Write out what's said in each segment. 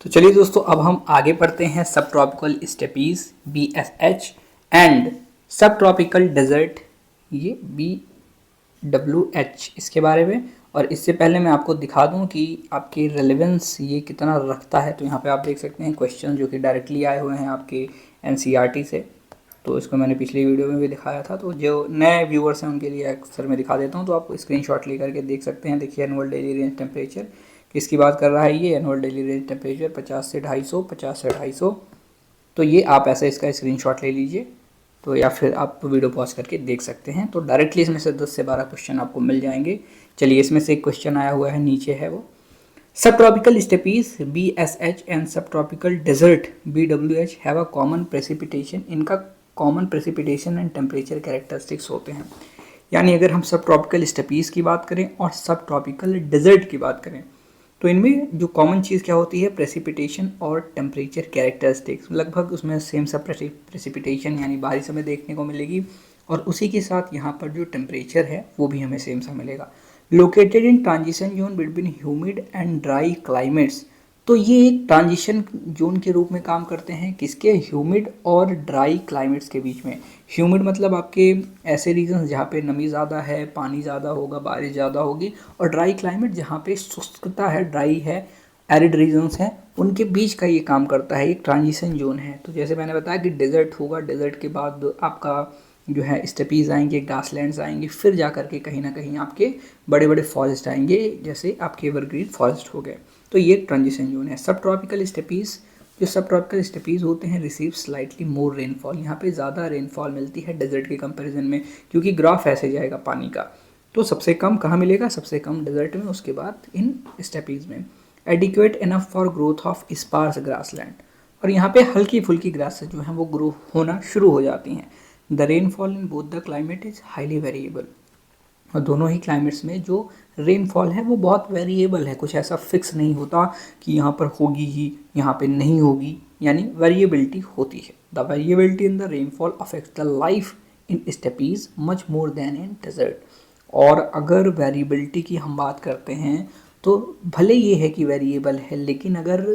तो चलिए दोस्तों, अब हम आगे बढ़ते हैं सब tropical steppes BSH and subtropical desert ये BWH इसके बारे में। और इससे पहले मैं आपको दिखा दूं कि आपकी रेलेवेंस ये कितना रखता है। तो यहाँ पे आप देख सकते हैं क्वेश्चन जो कि डायरेक्टली आए हुए हैं आपके NCERT से। तो इसको मैंने पिछली वीडियो में भी दिखाया था, तो जो नए व्यूअर्स हैं उनके लिए अक्सर मैं दिखा देता हूँ। तो आप स्क्रीनशॉट लेकर के देख सकते हैं। देखिए, एनुअल डेली रेंज टेम्परेचर किसकी बात कर रहा है ये, एनुअल डेली रेंज टेम्परेचर 50 से 250, 50 से 250। तो ये आप ऐसे इसका स्क्रीनशॉट ले लीजिए, तो या फिर आप वीडियो पॉज करके देख सकते हैं। तो डायरेक्टली इसमें से 10 से 12 क्वेश्चन आपको मिल जाएंगे। चलिए, इसमें से एक क्वेश्चन आया हुआ है, नीचे है वो। Subtropical steppes BSH and subtropical desert BWH have a common precipitation. इनका common precipitation and temperature characteristics होते हैं। यानी अगर हम सब ट्रॉपिकल स्टेपीज की बात करें और सब ट्रॉपिकल डेजर्ट की बात करें, तो इनमें जो कॉमन चीज़ क्या होती है, प्रेसिपिटेशन और टेम्परेचर कैरेक्टरिस्टिक्स। लगभग उसमें सेम सब प्रेसिपिटेशन यानी बारिश हमें देखने को मिलेगी, और उसी के साथ यहाँ पर जो टेम्परेचर है वो भी हमें सेम सा मिलेगा। Located in transition zone between humid and dry climates. तो ये एक ट्रांजिशन जोन के रूप में काम करते हैं, किसके, ह्यूमिड और ड्राई क्लाइमेट्स के बीच में। ह्यूमिड मतलब आपके ऐसे रीजन जहाँ पे नमी ज़्यादा है, पानी ज़्यादा होगा, बारिश ज़्यादा होगी। और ड्राई क्लाइमेट जहाँ पे शुष्कता है, ड्राई है, एरिड रीजन्स हैं, उनके बीच का ये काम करता है, एक ट्रांजिशन जोन है। तो जैसे मैंने बताया कि डेजर्ट होगा, डेजर्ट के बाद आपका जो है स्टेपीज आएंगे, ग्रासलैंड्स आएंगे, फिर जा करके कहीं ना कहीं आपके बड़े बड़े फॉरेस्ट आएंगे, जैसे आपके एवरग्रीन फॉरेस्ट हो गए। तो ये ट्रांजिशन जोन है। सब ट्रॉपिकल स्टेपीज, जो सब ट्रॉपिकल स्टेपीज होते हैं, रिसीव स्लाइटली मोर रेनफॉल। यहाँ पे ज़्यादा रेनफॉल मिलती है डेजर्ट के कंपैरिजन में, क्योंकि ग्राफ ऐसे जाएगा पानी का। तो सबसे कम कहाँ मिलेगा, सबसे कम डेजर्ट में, उसके बाद इन स्टेपीज में। Adequate enough for growth of sparse grassland. और यहाँ पे हल्की फुल्की ग्रास जो है वो ग्रो होना शुरू हो जाती हैं। The rainfall in both the climate is highly variable. और दोनों ही क्लाइमेट्स में जो रेनफॉल है वो बहुत वेरिएबल है, कुछ ऐसा फिक्स नहीं होता कि यहाँ पर होगी ही, यहाँ पे नहीं होगी, यानी वेरिएबिलिटी होती है। The variability in the rainfall affect the life in steppes much more than in desert. और अगर वेरिएबिलिटी की हम बात करते हैं, तो भले ये है कि वेरिएबल है, लेकिन अगर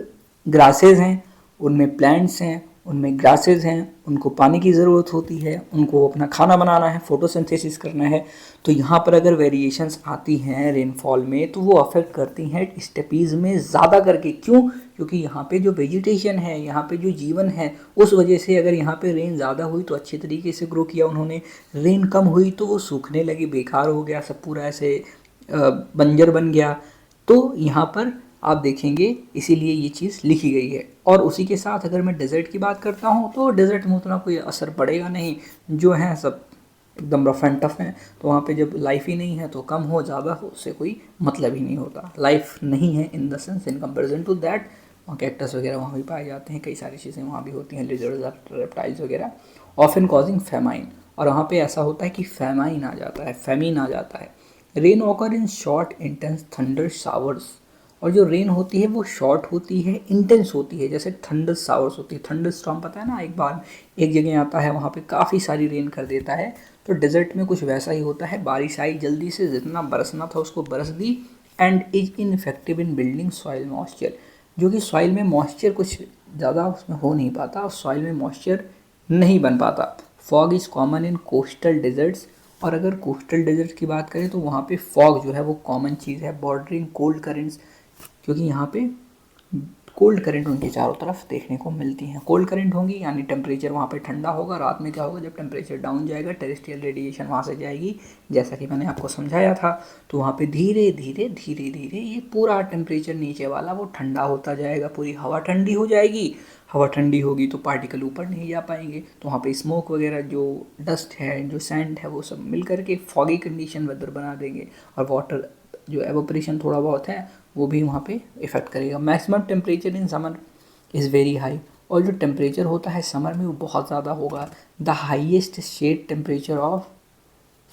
ग्रासेज हैं, उनमें प्लांट्स हैं, उनमें ग्रासेज हैं, उनको पानी की ज़रूरत होती है, उनको अपना खाना बनाना है, फोटोसिंथेसिस करना है। तो यहाँ पर अगर वेरिएशंस आती हैं रेनफॉल में, तो वो अफेक्ट करती हैं स्टेपीज़ में ज़्यादा करके। क्यों? क्योंकि यहाँ पे जो वेजिटेशन है, यहाँ पे जो जीवन है, उस वजह से अगर यहाँ पे रेन ज़्यादा हुई तो अच्छे तरीके से ग्रो किया उन्होंने, रेन कम हुई तो वो सूखने लगी, बेकार हो गया, सब पूरा ऐसे बंजर बन गया। तो यहाँ पर आप देखेंगे, इसीलिए ये चीज़ लिखी गई है। और उसी के साथ अगर मैं डेजर्ट की बात करता हूँ, तो डेजर्ट में उतना कोई असर पड़ेगा नहीं, जो है सब एकदम रफ एंड टफ है। तो वहाँ पे जब लाइफ ही नहीं है, तो कम हो ज़्यादा हो उससे कोई मतलब ही नहीं होता। लाइफ नहीं है in the sense, in comparison to that वहाँ कैक्टस वगैरह वहाँ भी पाए जाते हैं, कई सारी चीज़ें वहाँ भी होती हैं, लिजर्ड्स, रेप्टाइल्स वगैरह। Often causing famine. और वहाँ पे ऐसा होता है कि फेमाइन आ जाता है, फेमीन आ जाता है। Rain occur in short intense thunder showers. और जो रेन होती है वो शॉर्ट होती है, इंटेंस होती है, जैसे थंडर शावर्स होती है। थंडर स्टॉर्म पता है ना, एक बार एक जगह आता है, वहाँ पे काफ़ी सारी रेन कर देता है। तो डेजर्ट में कुछ वैसा ही होता है, बारिश आई जल्दी से, जितना बरसना था उसको बरस दी। And is ineffective in building soil moisture. जो कि सॉइल में मॉइस्चर कुछ ज़्यादा उसमें हो नहीं पाता, और सॉइल में मॉइस्चर नहीं बन पाता। Fog is common in coastal deserts. और अगर कोस्टल डेजर्ट की बात करें, तो वहाँ पे फॉग जो है वो कॉमन चीज़ है। बॉर्डरिंग कोल्ड करेंट्स, क्योंकि यहाँ पे कोल्ड करंट उनके चारों तरफ देखने को मिलती हैं। कोल्ड करंट होंगी यानी टेम्परेचर वहाँ पे ठंडा होगा। रात में क्या होगा, जब टेम्परेचर डाउन जाएगा, टेरेस्ट्रियल रेडिएशन वहाँ से जाएगी, जैसा कि मैंने आपको समझाया था। तो वहाँ पे धीरे धीरे धीरे धीरे ये पूरा टेम्परेचर नीचे वाला वो ठंडा होता जाएगा, पूरी हवा ठंडी हो जाएगी। हवा ठंडी होगी तो पार्टिकल ऊपर नहीं जा पाएंगे, तो वहाँ पे स्मोक वगैरह, जो डस्ट है, जो सैंड है, वो सब मिल करके फॉगी कंडीशन वेदर बना देंगे। और वाटर जो एवोपरेशन थोड़ा बहुत है वो भी वहाँ पे इफ़ेक्ट करेगा। Maximum temperature in summer is very high. और जो टेम्परेचर होता है समर में वो बहुत ज़्यादा होगा। The highest shade temperature of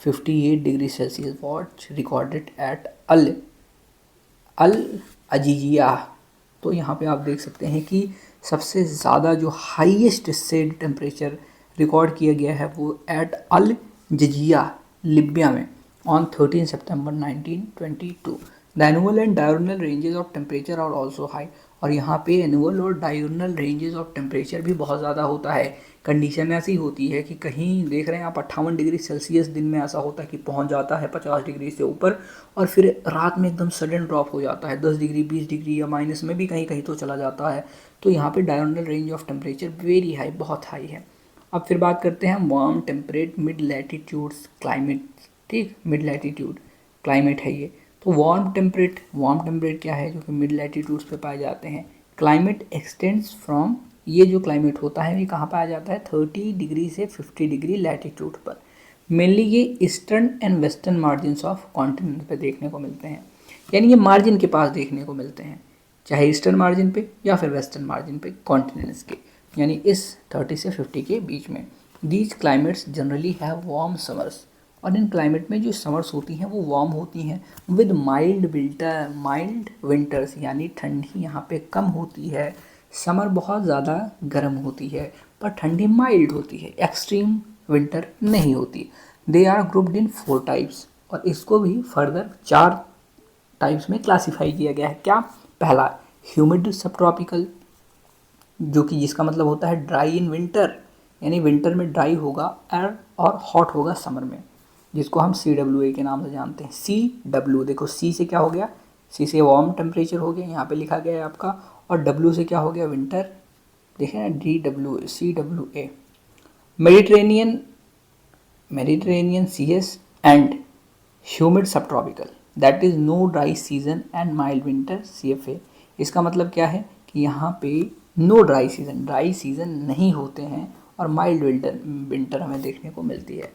58 degree Celsius was recorded at Al Aziziyah. तो यहाँ पे आप देख सकते हैं कि सबसे ज़्यादा जो हाईएस्ट शेड टेम्परेचर रिकॉर्ड किया गया है वो एट अल जजिया, लिबिया में, on 13 September 1922। The annual and diurnal ranges of temperature are also high. और यहाँ पे एनुअल और डायurnal रेंजेस ऑफ टेम्परेचर भी बहुत ज़्यादा होता है। कंडीशन ऐसी होती है कि कहीं देख रहे हैं आप 58 डिग्री सेल्सियस दिन में ऐसा होता है कि पहुँच जाता है 50 डिग्री से ऊपर, और फिर रात में एकदम सडन ड्रॉप हो जाता है 10 डिग्री 20 डिग्री या माइनस में भी कहीं कहीं तो चला जाता है। तो यहाँ पे diurnal range of temperature very high, बहुत हाई है। अब फिर बात करते हैं warm temperate mid latitudes climate. ठीक, मिड लैटिट्यूड क्लाइमेट है ये। तो वार्म टेम्परेट क्या है, जो कि मिड लैटिट्यूड्स पे पाए जाते हैं। क्लाइमेट एक्सटेंड्स फ्रॉम, ये जो क्लाइमेट होता है ये कहाँ पाया जाता है, 30 डिग्री से 50 डिग्री लैटिट्यूड पर। मेनली ये eastern and western margins of continent पे देखने को मिलते हैं, यानी ये मार्जिन के पास देखने को मिलते हैं, चाहे ईस्टर्न मार्जिन पे या फिर वेस्टर्न मार्जिन पे कॉन्टिनेंट्स के, यानी इस 30 से 50 के बीच में। These climates generally have warm summers, और इन क्लाइमेट में जो समर्स होती हैं वो वार्म होती हैं, विद माइल्ड विंटर्स, यानी ठंडी यहाँ पे कम होती है। समर बहुत ज़्यादा गर्म होती है पर ठंडी माइल्ड होती है, एक्सट्रीम विंटर नहीं होती। They are grouped in 4 types, और इसको भी फर्दर 4 टाइप्स में क्लासीफाई किया गया है। क्या, पहला ह्यूमिड सब ट्रॉपिकल, जो कि जिसका मतलब होता है ड्राई इन विंटर, यानी विंटर में ड्राई होगा और हॉट होगा समर में, जिसको हम CWA के नाम से जानते हैं। CW, देखो C से क्या हो गया, C से वार्म टेम्परेचर हो गया, यहाँ पे लिखा गया है आपका, और W से क्या हो गया, विंटर, देखें ना, CWA। Mediterranean CS and humid subtropical, that is no dry season and mild winter CFA। इसका मतलब क्या है कि यहाँ पे नो ड्राई सीजन नहीं होते हैं, और माइल्ड विंटर हमें देखने को मिलती है।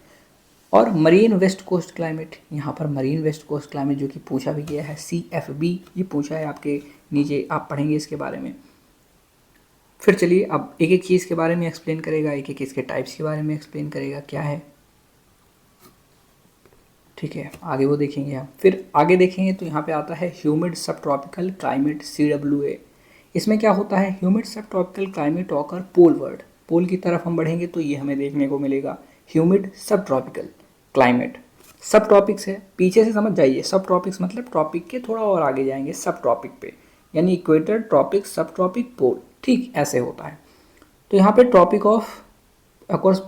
और मरीन वेस्ट कोस्ट क्लाइमेट, यहाँ पर मरीन वेस्ट कोस्ट क्लाइमेट जो कि पूछा भी गया है, CFB ये पूछा है आपके नीचे, आप पढ़ेंगे इसके बारे में। फिर चलिए अब एक एक चीज़ के बारे में एक्सप्लेन करेगा, एक एक इसके टाइप्स के बारे में एक्सप्लेन करेगा क्या है, ठीक है, आगे वो देखेंगे हम। फिर आगे देखेंगे तो यहाँ पे आता है humid subtropical climate CWA। इसमें क्या होता है, humid subtropical climate occur पोलवर्ड, पोल की तरफ हम बढ़ेंगे तो ये हमें देखने को मिलेगा ह्यूमिड सब ट्रॉपिकल क्लाइमेट। सब ट्रॉपिक्स है, पीछे से समझ जाइए, सब ट्रॉपिक्स मतलब ट्रॉपिक के थोड़ा और आगे जाएंगे सब ट्रॉपिक पे, यानी equator, tropic, subtropic, pole, ठीक ऐसे होता है। तो यहाँ पे tropic of, of course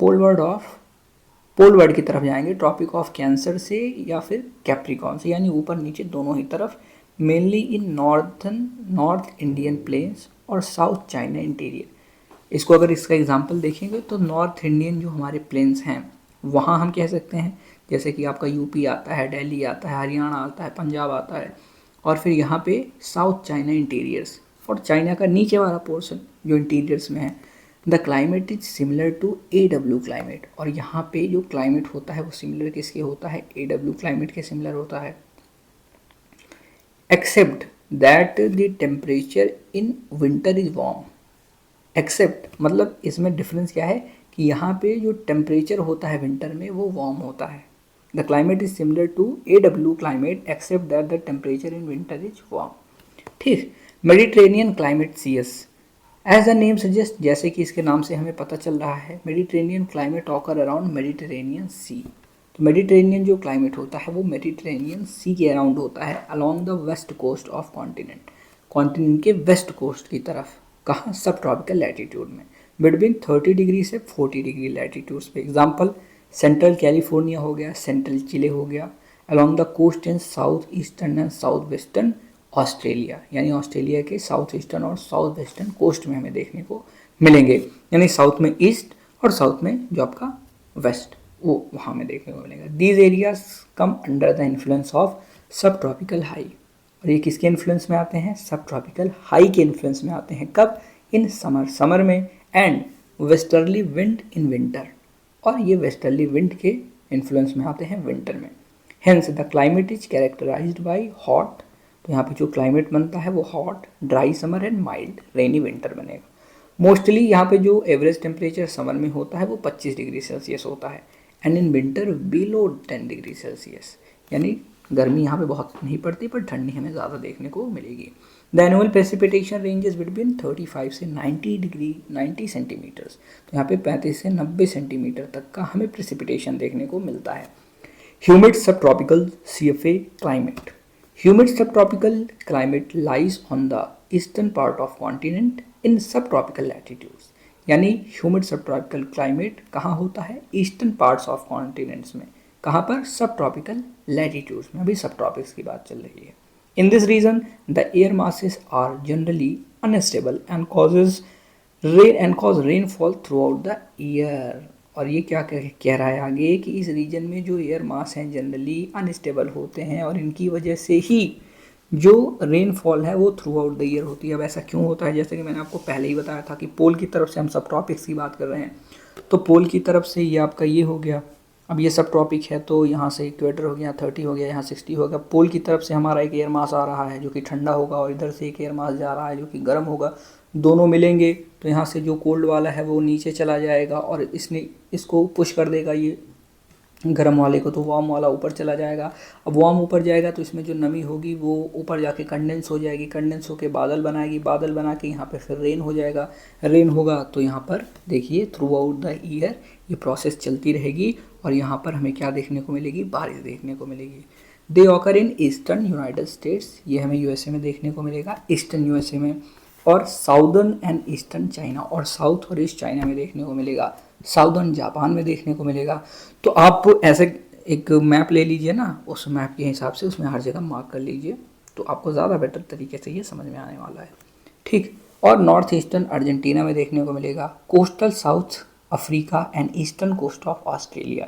poleward की तरफ जाएंगे, ट्रॉपिक ऑफ कैंसर से या फिर कैप्रिकॉन से, यानी ऊपर नीचे दोनों ही तरफ, मेनली इन नॉर्थ इंडियन प्लेन्स और साउथ चाइना इंटीरियर। इसको अगर इसका एग्जांपल देखेंगे तो नॉर्थ इंडियन जो हमारे प्लेन्स हैं वहाँ हम कह सकते हैं, जैसे कि आपका यूपी आता है, दिल्ली आता है, हरियाणा आता है, पंजाब आता है, और फिर यहाँ पे साउथ चाइना इंटीरियर्स, और चाइना का नीचे वाला पोर्शन जो इंटीरियर्स में है। The climate is similar to AW climate, और यहाँ पे जो क्लाइमेट होता है वो सिमिलर किसके होता है, AW क्लाइमेट के सिमिलर होता है, except that the temperature in winter is warm. Except मतलब इसमें डिफरेंस क्या है कि यहाँ पे जो टेम्परेचर होता है विंटर में वो वार्म होता है। The climate is similar to AW climate except that the temperature in winter is warm. ठीक, Mediterranean climate CS, as the name suggest, जैसे कि इसके नाम से हमें पता चल रहा है, Mediterranean climate occur around Mediterranean sea. तो मेडिटेरेनियन जो क्लाइमेट होता है वो मेडिटेरेनियन सी के अराउंड होता है, along the west coast of continent के वेस्ट कोस्ट की तरफ, कहाँ, सब ट्रॉपिकल लैटिट्यूड में, बिटवीन 30 डिग्री से 40 डिग्री लैटिट्यूड्स पे। एग्जाम्पल सेंट्रल कैलिफोर्निया हो गया, सेंट्रल चिले हो गया, along the coast in south eastern and south western Australia, यानी ऑस्ट्रेलिया के साउथ ईस्टर्न और साउथ वेस्टर्न कोस्ट में हमें देखने को मिलेंगे, यानी साउथ में ईस्ट और साउथ में जो आपका वेस्ट वो वहाँ में देखने को मिलेगा। These areas come under the influence of सब ट्रॉपिकल हाई, और ये किसके इन्फ्लुएंस में आते हैं, सब ट्रॉपिकल हाई के इन्फ्लुएंस में आते हैं। कब, इन समर में, and westerly wind in winter, और ये वेस्टर्ली विंड के इन्फ्लुएंस में आते हैं विंटर में। Hence the climate is characterized by hot, तो यहाँ पे जो क्लाइमेट बनता है वो hot, dry summer and mild rainy winter बनेगा। मोस्टली यहाँ पे जो एवरेज टेम्परेचर समर में होता है वो 25 डिग्री सेल्सियस होता है, and in winter below 10 degree Celsius, यानी गर्मी यहाँ पे बहुत नहीं पड़ती पर ठंडी हमें ज़्यादा देखने को मिलेगी। The annual precipitation ranges between 35 से 90 सेंटीमीटर्स, तो यहाँ पे 35 से 90 सेंटीमीटर तक का हमें प्रेसिपिटेशन देखने को मिलता है। Humid subtropical CFA climate, humid subtropical climate lies on the eastern part of continent in subtropical latitudes. यानी ह्यूमिड सब ट्रॉपिकल क्लाइमेट कहाँ होता है? ईस्टर्न पार्ट्स ऑफ कॉन्टिनेंट्स में। कहाँ पर? सब ट्रॉपिकल लैटिट्यूड्स में। अभी सब ट्रॉपिक्स की बात चल रही है। In this region the air masses are generally unstable and cause rainfall throughout the year. और ये क्या कह रहा है आगे कि इस रीजन में जो एयर मास हैं जनरली अनस्टेबल होते हैं और इनकी वजह से ही जो रेनफॉल है वो थ्रू आउट द ईयर होती है। अब ऐसा क्यों होता है? जैसे कि मैंने आपको पहले ही बताया था कि पोल की तरफ से हम सब ट्रॉपिक्स की बात कर रहे हैं, तो पोल की तरफ से ये आपका ये हो गया। अब ये सब ट्रॉपिक है तो यहाँ से इक्वेटर हो गया, 30 हो गया, यहाँ 60 हो गया। पोल की तरफ से हमारा एक एयर मास आ रहा है जो कि ठंडा होगा और इधर से एक एयर मास जा रहा है जो कि गर्म होगा। दोनों मिलेंगे तो यहाँ से जो कोल्ड वाला है वो नीचे चला जाएगा और इसको पुश कर देगा ये गर्म वाले को, तो वार्म वाला ऊपर चला जाएगा। अब वार्म ऊपर जाएगा तो इसमें जो नमी होगी वो ऊपर जाके कंडेंस हो जाएगी, कंडेंस होके बादल बनाएगी, बादल बना के यहाँ पे फिर रेन हो जाएगा। रेन होगा तो यहाँ पर देखिए थ्रू आउट द ईयर ये प्रोसेस चलती रहेगी और यहाँ पर हमें क्या देखने को मिलेगी? बारिश देखने को मिलेगी। They occur in eastern United States, ये हमें यूएसए में देखने को मिलेगा, ईस्टर्न यूएसए में, और साउदर्न एंड ईस्टर्न चाइना, और साउथ और ईस्ट चाइना में देखने को मिलेगा, साउदर्न जापान में देखने को मिलेगा। तो आप ऐसे एक मैप ले लीजिए ना, उस मैप के हिसाब से उसमें हर जगह मार्क कर लीजिए तो आपको ज़्यादा बेटर तरीके से ये समझ में आने वाला है। ठीक। और नॉर्थ ईस्टर्न अर्जेंटीना में देखने को मिलेगा, coastal south Africa and eastern coast of Australia.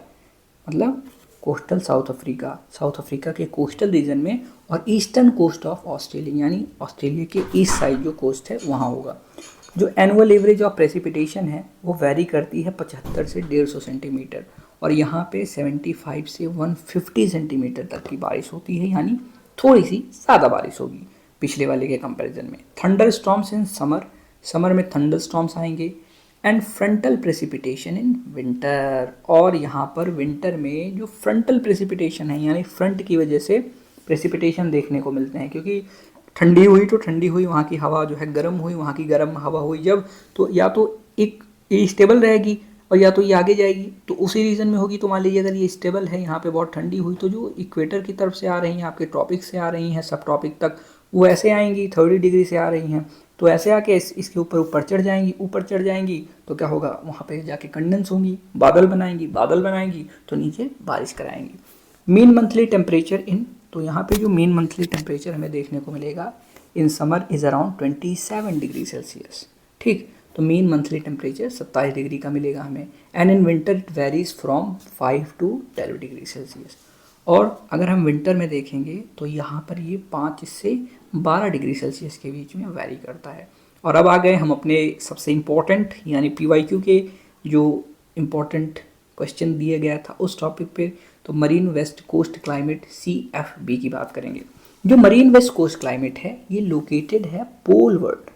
मतलब कोस्टल साउथ अफ्रीका के कोस्टल रीजन में और ईस्टर्न कोस्ट ऑफ ऑस्ट्रेलिया यानी ऑस्ट्रेलिया के ईस्ट साइड जो कोस्ट है वहाँ होगा। जो एनुअल एवरेज ऑफ प्रेसिपिटेशन है वो वैरी करती है 75 से 150 सेंटीमीटर और यहाँ पे 75 से 150 सेंटीमीटर तक की बारिश होती है, यानी थोड़ी सी ज़्यादा बारिश होगी पिछले वाले के कंपैरिजन में। थंडर स्टॉर्म्स इन समर में थंडर स्टॉर्म्स आएंगे and frontal precipitation in winter, और यहाँ पर विंटर में जो फ्रंटल प्रेसिपिटेशन है यानी फ्रंट की वजह से प्रेसिपिटेशन देखने को मिलते हैं, क्योंकि ठंडी हुई तो ठंडी हुई, वहाँ की हवा जो है गर्म हुई, वहाँ की गर्म हवा हुई जब, तो या तो एक स्टेबल रहेगी और या तो ये आगे जाएगी, तो उसी रीजन में होगी। तो मान लीजिए अगर ये स्टेबल है, यहाँ पे बहुत ठंडी हुई, तो जो इक्वेटर की तरफ से आ रही हैं, आपके ट्रॉपिक से आ रही हैं, सब ट्रॉपिक तक, वो ऐसे आएंगी 30 डिग्री से आ रही हैं, तो ऐसे आके इसके ऊपर चढ़ जाएंगी, तो क्या होगा? वहाँ पे जाके कंडेंस होंगी, बादल बनाएंगी तो नीचे बारिश कराएंगी। मीन मंथली टेम्परेचर इन, तो यहाँ पे जो मीन मंथली टेम्परेचर हमें देखने को मिलेगा in summer is around 27 degree Celsius. ठीक। तो मीन मंथली टेम्परेचर 27 डिग्री का मिलेगा हमें। And in winter it varies from 5 to 12 degree Celsius. और अगर हम विंटर में देखेंगे तो यहाँ पर ये 5 से 12 डिग्री सेल्सियस के बीच में वेरी करता है। और अब आ गए हम अपने सबसे इम्पोर्टेंट यानी PYQ के जो इम्पोर्टेंट क्वेश्चन दिया गया था उस टॉपिक पे। तो marine west coast climate CFB की बात करेंगे। जो मरीन वेस्ट कोस्ट क्लाइमेट है ये लोकेटेड है पोलवर्ड।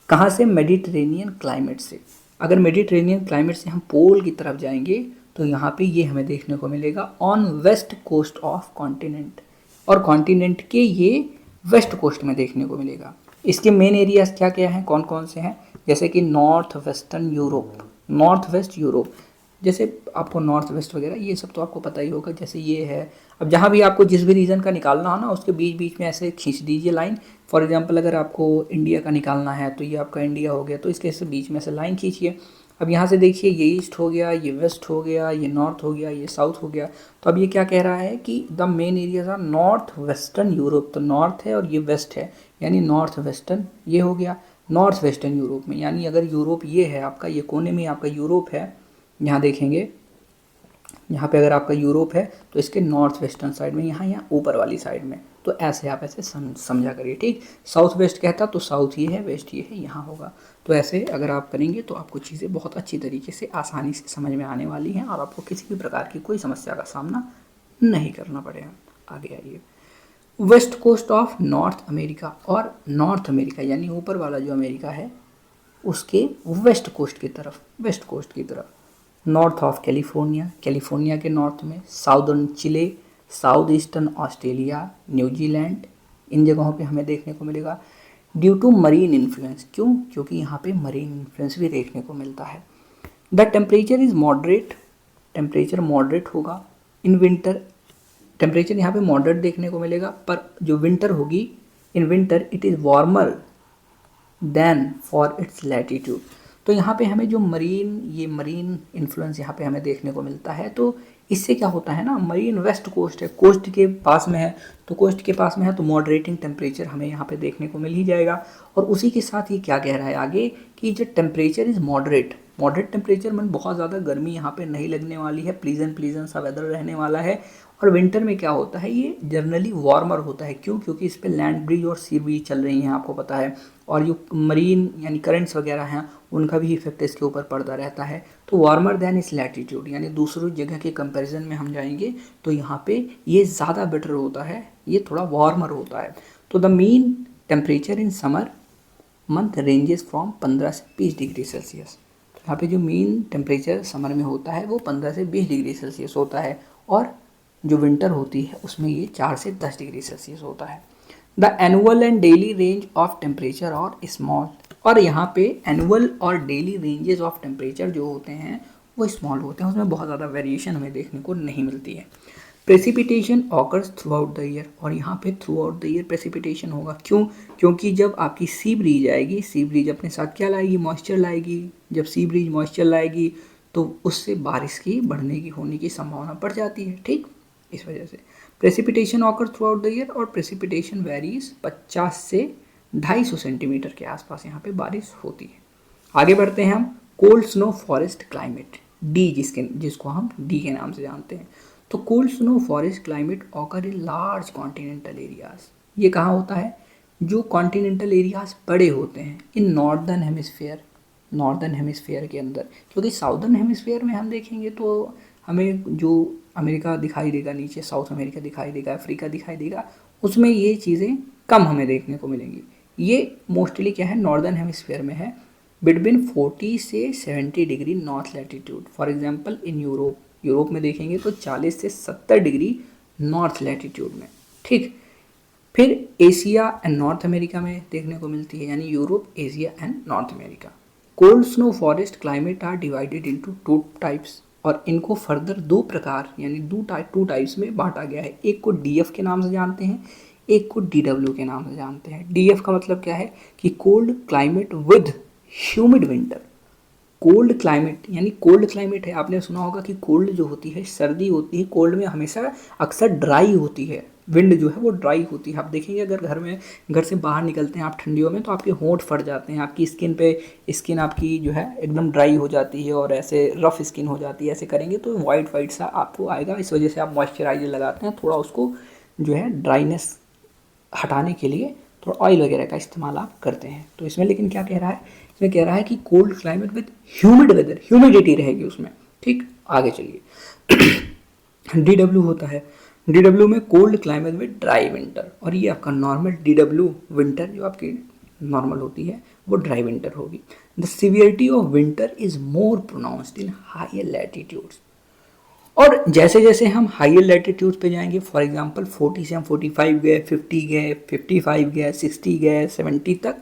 कहाँ से? मेडिटेरेनियन क्लाइमेट से। अगर मेडिटेरेनियन क्लाइमेट से हम पोल की तरफ जाएंगे तो यहाँ पे ये हमें देखने को मिलेगा on west coast of continent, और कॉन्टिनेंट के ये वेस्ट कोस्ट में देखने को मिलेगा। इसके मेन एरियाज क्या क्या हैं, कौन कौन से हैं? जैसे कि नॉर्थ वेस्ट यूरोप, जैसे आपको नॉर्थ वेस्ट वगैरह ये सब तो आपको पता ही होगा। जैसे ये है, अब जहाँ भी आपको जिस भी रीजन का निकालना हो ना उसके बीच बीच में ऐसे खींच दीजिए लाइन। फॉर एग्जांपल अगर आपको इंडिया का निकालना है तो ये आपका इंडिया हो गया, तो इसके ऐसे बीच में ऐसे लाइन खींचिए। अब यहाँ से देखिए ये ईस्ट हो गया, ये वेस्ट हो गया, ये नॉर्थ हो गया, ये साउथ हो गया। तो अब ये क्या कह रहा है कि the main areas are north western Europe, तो नॉर्थ है और ये वेस्ट है यानी नॉर्थ वेस्टर्न ये हो गया नॉर्थ वेस्टर्न यूरोप में। यानी अगर यूरोप ये है आपका, ये कोने में आपका यूरोप है, यहाँ देखेंगे यहाँ पे अगर आपका यूरोप है तो इसके नॉर्थ वेस्टर्न साइड में, यहाँ ऊपर वाली साइड में, तो ऐसे आप ऐसे समझा करिए। ठीक। साउथ वेस्ट कहता तो साउथ ये है, वेस्ट ये है, यहाँ होगा। तो ऐसे अगर आप करेंगे तो आपको चीज़ें बहुत अच्छी तरीके से आसानी से समझ में आने वाली हैं और आपको किसी भी प्रकार की कोई समस्या का सामना नहीं करना पड़ेगा। आगे आइए। West coast of north America, और नॉर्थ अमेरिका यानी ऊपर वाला जो अमेरिका है उसके वेस्ट कोस्ट की तरफ नॉर्थ ऑफ कैलिफोर्निया के नॉर्थ में, साउदर्न चिले, साउथ ईस्टर्न ऑस्ट्रेलिया, न्यूजीलैंड, इन जगहों पे हमें देखने को मिलेगा। ड्यू टू मरीन इन्फ्लुएंस, क्यों? क्योंकि यहाँ पे मरीन इन्फ्लुएंस भी देखने को मिलता है। The temperature is moderate, temperature moderate होगा। इन विंटर टेम्परेचर यहाँ पे मॉडरेट देखने को मिलेगा, पर जो विंटर होगी in winter it is warmer than for its latitude. तो यहाँ पे हमें जो मरीन इन्फ्लुएंस यहाँ पे हमें देखने को मिलता है। तो इससे क्या होता है ना, मरीन वेस्ट कोस्ट है, कोस्ट के पास में है, तो कोस्ट के पास में है तो मॉडरेटिंग टेम्परेचर हमें यहाँ पे देखने को मिल ही जाएगा। और उसी के साथ ये क्या कह रहा है आगे कि जो टेम्परेचर इज़ मॉडरेट टेम्परेचर में बहुत ज़्यादा गर्मी यहाँ पे नहीं लगने वाली है, प्लीजेंट सा वेदर रहने वाला है। और विंटर में क्या होता है, ये जनरली वार्मर होता है। क्यों? क्योंकि इस पर लैंड ब्रीज और सी ब्रीज चल रही हैं, आपको पता है, और जो मरीन यानी करंट्स वगैरह हैं उनका भी इफेक्ट इसके ऊपर पड़ता रहता है। तो वार्मर देन इस लैटीट्यूड, यानी दूसरी जगह के कंपैरिजन में हम जाएंगे तो यहाँ पे ये ज़्यादा बेटर होता है, ये थोड़ा वार्मर होता है। तो the mean temperature in summer month ranges from 15 से 20 डिग्री सेल्सियस। तो यहाँ पे जो मीन टेम्परेचर समर में होता है वो 15 से 20 डिग्री सेल्सियस होता है, और जो विंटर होती है उसमें ये 4 से 10 डिग्री सेल्सियस होता है। The annual and daily range of temperature और स्मॉल, और यहाँ पे एनुअल और डेली रेंजेस ऑफ टेम्परेचर जो होते हैं वो स्मॉल होते हैं, उसमें बहुत ज़्यादा वेरिएशन हमें देखने को नहीं मिलती है। Precipitation occurs through out the year, और यहाँ पे through out the year precipitation होगा। क्यों? क्योंकि जब आपकी सी ब्रीज आएगी, सी ब्रीज अपने साथ क्या लाएगी, मॉइस्चर लाएगी। जब सी ब्रीज मॉइस्चर लाएगी तो उससे बारिश की बढ़ने की होने की संभावना बढ़ जाती है। ठीक, इस वजह से precipitation occur through out the year, और प्रेसिपिटेशन वेरीज 50 से 250 सेंटीमीटर के आसपास यहाँ पे बारिश होती है। आगे बढ़ते हैं हम, cold snow forest climate, D जिसको हम डी के नाम से जानते हैं। तो cold snow forest climate occur in large continental areas, ये कहाँ होता है, जो कॉन्टिनेंटल एरियाज बड़े होते हैं इन नॉर्दर्न हेमिस्फेयर के अंदर। क्योंकि साउदर्न हेमिस्फेयर में हम देखेंगे तो हमें जो अमेरिका दिखाई देगा, नीचे साउथ अमेरिका दिखाई देगा, अफ्रीका दिखाई देगा, उसमें ये चीज़ें कम हमें देखने को मिलेंगी। ये मोस्टली क्या है, नॉर्दर्न हेमिस्फेयर में है, बिटवीन 40 से 70 degree north latitude. For example in Europe में देखेंगे तो 40 से 70 डिग्री नॉर्थ लैटीट्यूड में। ठीक, फिर एशिया एंड नॉर्थ अमेरिका में देखने को मिलती है, यानी Europe, Asia and north America. Cold snow forest climate are divided into 2 types, और इनको फर्दर 2 प्रकार यानी 2 टाइप्स में बांटा गया है। एक को डीएफ के नाम से जानते हैं, एक को डीडब्ल्यू के नाम से जानते हैं। डीएफ का मतलब क्या है कि cold climate with humid winter. Cold climate यानी कोल्ड क्लाइमेट है, आपने सुना होगा कि कोल्ड जो होती है, सर्दी होती है, कोल्ड में हमेशा अक्सर ड्राई होती है, विंड जो है वो ड्राई होती है। आप देखेंगे अगर घर से बाहर निकलते हैं आप ठंडियों में तो आपके होंठ फट जाते हैं, आपकी स्किन आपकी जो है एकदम ड्राई हो जाती है और ऐसे रफ स्किन हो जाती है। ऐसे करेंगे तो वाइट सा आपको आएगा। इस वजह से आप मॉइस्चराइजर लगाते हैं, थोड़ा उसको जो है ड्राइनेस हटाने के लिए थोड़ा ऑयल वगैरह का इस्तेमाल आप करते हैं। तो इसमें लेकिन क्या कह रहा है, इसमें कह रहा है कि cold climate with humid weather, humidity रहेगी उसमें। ठीक, आगे चलिए। डीडब्ल्यू होता है, डीडब्ल्यू में cold climate with dry winter, और ये आपका नॉर्मल डीडब्ल्यू विंटर जो आपकी नॉर्मल होती है वो ड्राई विंटर होगी। The severity of winter is more pronounced in higher latitudes, और जैसे जैसे हम हायर लैटिट्यूड पे जाएंगे, फॉर एग्जांपल 40 से हम 45 गए, 50 गए, 55 गए, 60 गए, 70 तक,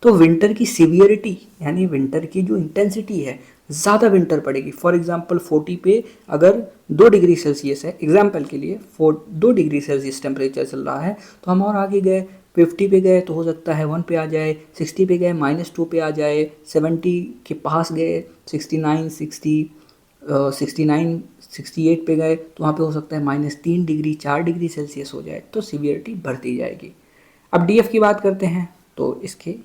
तो विंटर की सिवियरिटी यानी विंटर की जो इंटेंसिटी है, ज़्यादा विंटर पड़ेगी। फॉर एग्जांपल 40 पे अगर 2 डिग्री सेल्सियस है, एग्जांपल के लिए 2 डिग्री सेल्सियस टेम्परेचर चल रहा है, तो हम और आगे गए 50 पे गए तो हो सकता है 1 पे आ जाए, 60 पे गए -2 पे आ जाए, 70 के पास गए 68 पे गए तो वहाँ पे हो सकता है -3 डिग्री 4 डिग्री सेल्सियस हो जाए, तो सिवियरिटी बढ़ती जाएगी। अब डीएफ की बात करते हैं, तो इसके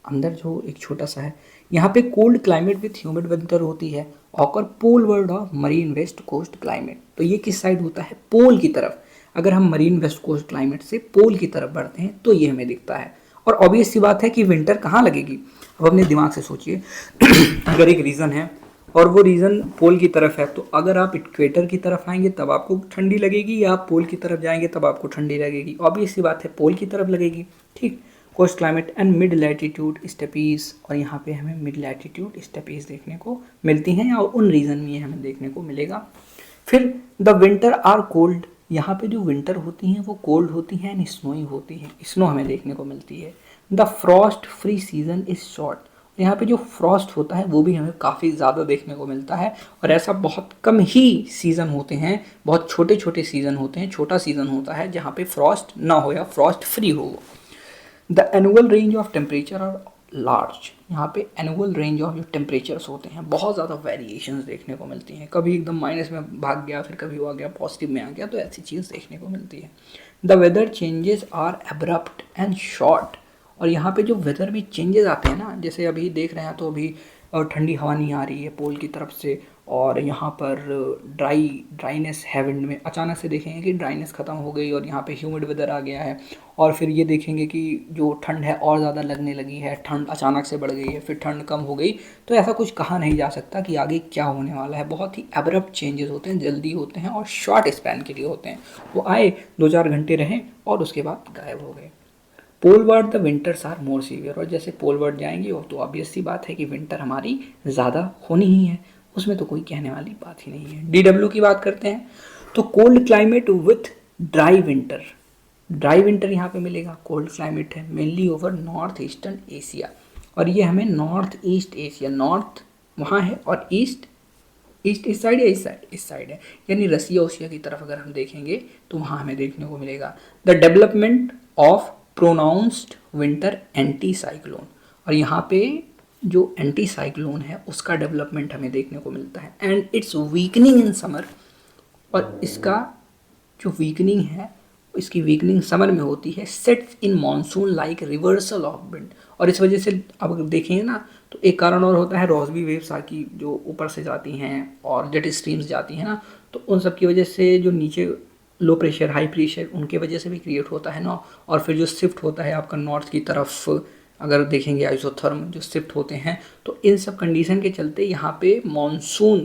अंदर जो एक छोटा सा है, यहाँ पे cold climate with humid winter होती है, occur poleward of marine west coast climate. तो ये किस साइड होता है, पोल की तरफ। अगर हम मरीन वेस्ट कोस्ट क्लाइमेट से पोल की तरफ बढ़ते हैं तो ये हमें दिखता है। और ऑब्वियस सी बात है कि विंटर कहाँ लगेगी, अब अपने दिमाग से सोचिए। अगर एक रीजन है और वो रीजन पोल की तरफ है, तो अगर आप इक्वेटर की तरफ आएंगे तब आपको ठंडी लगेगी, या आप पोल की तरफ जाएंगे तब आपको ठंडी लगेगी। ऑब्वियस सी बात है पोल की तरफ लगेगी। ठीक, coast climate and mid latitude steppes, और यहाँ पे हमें मिड लैटिट्यूड स्टेपीज देखने को मिलती हैं, या उन रीजन में हमें देखने को मिलेगा। फिर द विंटर आर कोल्ड, यहाँ पे जो विंटर होती हैं वो कोल्ड होती हैं एंड स्नोई होती हैं, स्नो हमें देखने को मिलती है। The Frost free season is short, यहाँ पे जो फ्रॉस्ट होता है वो भी हमें काफ़ी ज़्यादा देखने को मिलता है, और ऐसा बहुत कम ही सीज़न होते हैं, बहुत छोटे छोटे सीज़न होते हैं, छोटा सीज़न होता है जहाँ पे फ्रॉस्ट ना हो या फ्रॉस्ट फ्री हो। The annual range of temperature are large. यहाँ पे एनुअल रेंज ऑफ जो टेम्परेचर्स होते हैं बहुत ज़्यादा वेरिएशंस देखने को मिलती हैं, कभी एकदम माइनस में भाग गया, फिर कभी वो आ गया पॉजिटिव में आ गया, तो ऐसी चीज़ देखने को मिलती है। The weather changes are abrupt and short. और यहाँ पे जो वेदर में चेंजेस आते हैं ना, जैसे अभी देख रहे हैं तो अभी ठंडी हवा नहीं आ रही है पोल की तरफ से, और यहाँ पर ड्राइनेस है विंड में, अचानक से देखेंगे कि ड्राइनेस ख़त्म हो गई और यहाँ पे ह्यूमिड वेदर आ गया है। और फिर ये देखेंगे कि जो ठंड है और ज़्यादा लगने लगी है, ठंड अचानक से बढ़ गई है, फिर ठंड कम हो गई। तो ऐसा कुछ कहा नहीं जा सकता कि आगे क्या होने वाला है। बहुत ही एब्रप्ट चेंजेस होते हैं, जल्दी होते हैं और शॉर्ट स्पैन के लिए होते हैं। वो आए 2-4 घंटे रहें और उसके बाद गायब हो गए। Poleward the winters are more severe. और जैसे पोलवर्ड जाएंगे वो तो ऑब्वियस सी बात है कि विंटर हमारी ज़्यादा होनी ही है, उसमें तो कोई कहने वाली बात ही नहीं है। DW की बात करते हैं तो cold climate with dry winter. Dry winter यहाँ पे मिलेगा, कोल्ड क्लाइमेट है, mainly over north eastern Asia. और ये हमें नॉर्थ ईस्ट एशिया, नॉर्थ वहाँ है और ईस्ट इस साइड या इस साइड है, यानी रसिया ओशिया की तरफ अगर हम देखेंगे तो वहाँ हमें देखने को मिलेगा। The development of pronounced winter anti cyclone. और यहाँ पे जो एंटी साइक्लोन है उसका डेवलपमेंट हमें देखने को मिलता है। And its weakening in summer. और इसका जो वीकनिंग है, इसकी वीकनिंग समर में होती है। Sets in monsoon like reversal of wind. और इस वजह से अब अगर देखेंगे ना तो एक कारण और होता है, रोसबी वेव्स आकी जो ऊपर से जाती हैं और जेट स्ट्रीम्स जाती हैं ना, तो उन सब की वजह से जो नीचे लो प्रेशर हाई प्रेशर उनके वजह से भी क्रिएट होता है ना। और फिर जो शिफ्ट होता है आपका नॉर्थ की तरफ, अगर देखेंगे आइसोथर्म जो शिफ्ट होते हैं, तो इन सब कंडीशन के चलते यहाँ पे मानसून,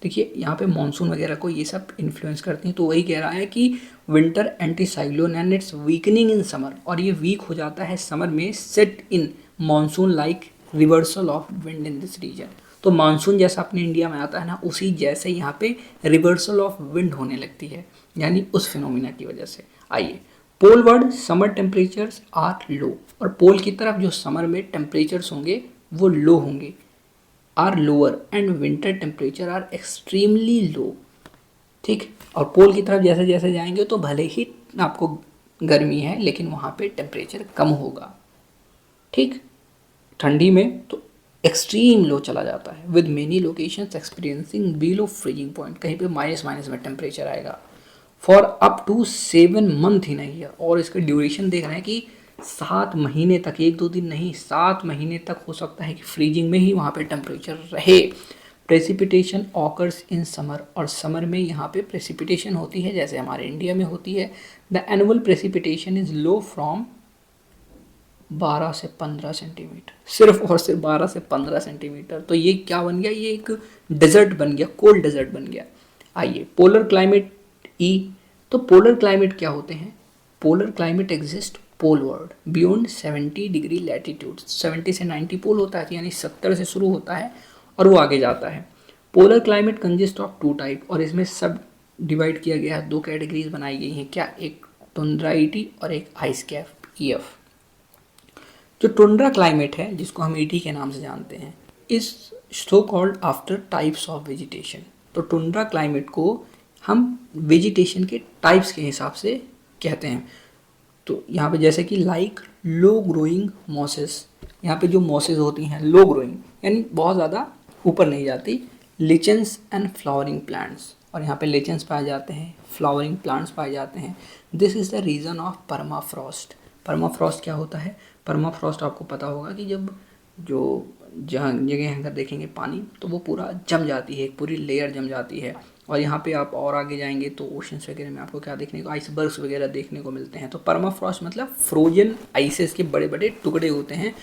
देखिए यहाँ पे मानसून वगैरह को ये सब इन्फ्लुएंस करती हैं। तो वही कह रहा है कि winter anticyclone and its weakening in summer. और ये वीक हो जाता है समर में, set in monsoon like reversal of wind in this region. तो मानसून जैसा अपने इंडिया में आता है ना, उसी जैसे यहाँ पे रिवर्सल ऑफ विंड होने लगती है, यानी उस फिनोमिना की वजह से। आइए, पोलवर्ड समर टेम्परेचर्स आर लो। और पोल की तरफ जो समर में टेम्परेचर्स होंगे वो लो होंगे, are lower, and winter temperature are extremely low. ठीक, और पोल की तरफ जैसे जैसे जाएंगे तो भले ही आपको गर्मी है लेकिन वहाँ पे टेम्परेचर कम होगा। ठीक, ठंडी में तो एक्सट्रीम लो चला जाता है, with many locations experiencing below freezing point. कहीं पे माइनस में टेम्परेचर आएगा for up to 7 month in year. और इसका ड्यूरेशन देख रहे हैं कि 7 महीने तक, 1-2 दिन नहीं, 7 महीने तक हो सकता है कि फ्रीजिंग में ही वहाँ पे टेम्परेचर रहे। Precipitation occurs in summer. और समर में यहाँ पे प्रेसिपिटेशन होती है जैसे हमारे इंडिया में होती है। The annual precipitation is low from 12 से 15 सेंटीमीटर, सिर्फ और सिर्फ 12 से 15 सेंटीमीटर। तो ये क्या बन गया, ये एक डेजर्ट बन गया, कोल्ड डेजर्ट बन गया। आइए, पोलर क्लाइमेट ई। तो पोलर क्लाइमेट क्या होते हैं? Polar climate exist poleward beyond 70 degree latitude. 70 से 90 पोल होता है, यानी 70 से शुरू होता है और वो आगे जाता है। Polar climate consist of 2 type. और इसमें सब डिवाइड किया गया है, 2 कैटेगरीज बनाई गई हैं। क्या? एक टुंड्रा ईटी और एक आइस कैप ईएफ। जो टुंड्रा क्लाइमेट है, जिसको हम ईटी के नाम से जानते हैं, is so called after types of vegetation. तो टुंड्रा क्लाइमेट को हम वेजिटेशन के टाइप्स के हिसाब से कहते हैं। तो यहाँ पे जैसे कि लाइक लो ग्रोइंग मॉसेस, यहाँ पे जो मॉसेस होती हैं लो ग्रोइंग यानी बहुत ज़्यादा ऊपर नहीं जाती। लिचन्स एंड फ्लावरिंग प्लांट्स, और यहाँ पे लिचन्स पाए जाते हैं, फ्लावरिंग प्लांट्स पाए जाते हैं। This is the reason of permafrost. Permafrost क्या होता है? परमाफ्रॉस्ट आपको पता होगा कि जब जो जहाँ जगह अगर देखेंगे पानी तो वो पूरा जम जाती है, एक पूरी लेयर जम जाती है। और यहाँ पे आप और आगे जाएंगे तो ओशंस वगैरह में आपको क्या देखने को, आइसबर्ग्स वगैरह देखने को मिलते हैं। तो परमाफ्रॉस्ट मतलब फ्रोजन आइसेस के बड़े बड़े टुकड़े होते हैं।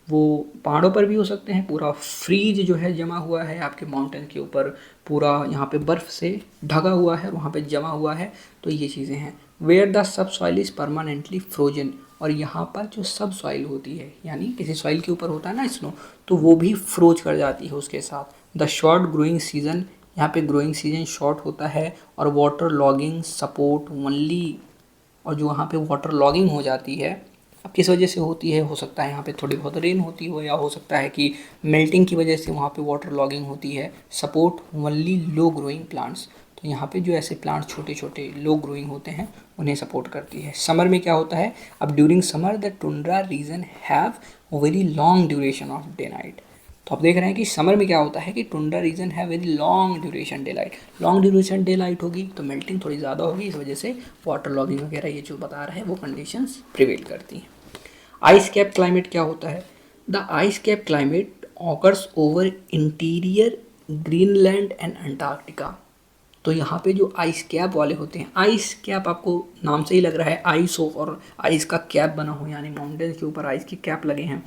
वो पहाड़ों पर भी हो सकते हैं, पूरा फ्रीज जो है जमा हुआ है आपके माउंटेन के ऊपर, पूरा यहाँ पे बर्फ़ से ढका हुआ है, वहाँ पे जमा हुआ है। तो ये चीज़ें हैं। Where the subsoil is permanently frozen. और यहाँ पर जो सब सॉइल होती है, यानी किसी सॉइल के ऊपर होता है ना स्नो, तो वो भी फ्रोज कर जाती है उसके साथ। द शॉर्ट ग्रोइंग सीजन, यहाँ पे ग्रोइंग सीजन शॉर्ट होता है। और वाटर लॉगिंग सपोर्ट ओनली। और जो वहाँ पे वाटर लॉगिंग हो जाती है, अब किस वजह से होती है? हो सकता है यहाँ पे थोड़ी बहुत रेन होती हो, या हो सकता है कि मेल्टिंग की वजह से वहाँ पे वाटर लॉगिंग होती है। सपोर्ट ओनली लो ग्रोइंग प्लांट्स। तो यहाँ पे जो ऐसे प्लांट्स छोटे छोटे लो ग्रोइंग होते हैं उन्हें सपोर्ट करती है। समर में क्या होता है? अब during summer the tundra region have very long duration of day night. तो आप देख रहे हैं कि समर में क्या होता है कि टुंड्रा रीजन है very long duration day light. Long duration day light होगी तो मेल्टिंग थोड़ी ज़्यादा होगी, इस वजह से वाटर लॉगिंग वगैरह ये जो बता रहे हैं वो कंडीशंस प्रिवेल करती हैं। आइस कैप क्लाइमेट क्या होता है? The ice cap climate occurs over interior Greenland and Antarctica. तो यहाँ पे जो आइस कैप वाले होते हैं, आइस कैप आपको नाम से ही लग रहा है आइस हो और आइस का कैप बना हो, यानी माउंटेन के ऊपर आइस के कैप लगे हैं,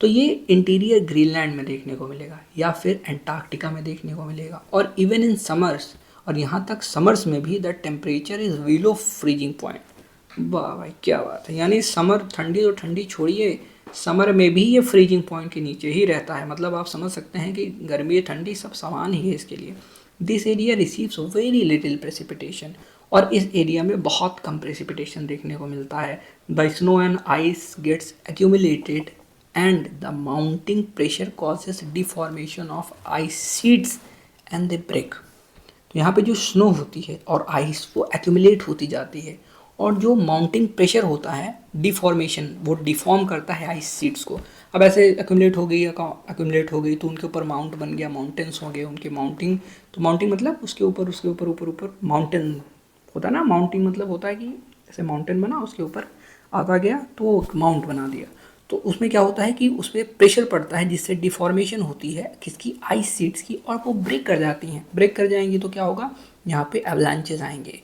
तो ये इंटीरियर ग्रीनलैंड में देखने को मिलेगा या फिर अंटार्कटिका में देखने को मिलेगा। और इवन इन समर्स, और यहाँ तक समर्स में भी the temperature is below freezing point. वाह भाई क्या बात है, यानी समर ठंडी तो ठंडी छोड़िए, समर में भी ये फ्रीजिंग पॉइंट के नीचे ही रहता है। मतलब आप समझ सकते हैं कि गर्मी ठंडी सब समान ही है इसके लिए। This area receives very little precipitation, और इस एरिया में बहुत कम प्रेसिपिटेशन देखने को मिलता है। The snow and ice gets accumulated and the mounting pressure causes deformation of ice sheets and they break. तो यहाँ पे जो स्नो होती है और आइस वो एक्यूमुलेट होती जाती है, और जो माउंटिंग प्रेशर होता है डिफॉर्मेशन, वो डिफॉर्म करता है आइस शीट्स को। अब ऐसे एक्यूमुलेट हो गई तो उनके ऊपर माउंट बन गया, माउंटेन्स हो गए उनके माउंटिंग। तो माउंटिंग मतलब उसके ऊपर ऊपर माउंटेन होता है ना। माउंटिंग मतलब होता है कि जैसे माउंटेन बना उसके ऊपर आता गया तो वो माउंट बना दिया। तो उसमें क्या होता है कि उस पर प्रेशर पड़ता है जिससे डिफॉर्मेशन होती है किसकी, आइस शीट्स की, और वो ब्रेक कर जाती हैं। ब्रेक कर जाएंगी तो क्या होगा, यहाँ पे एवलांचेस आएंगे।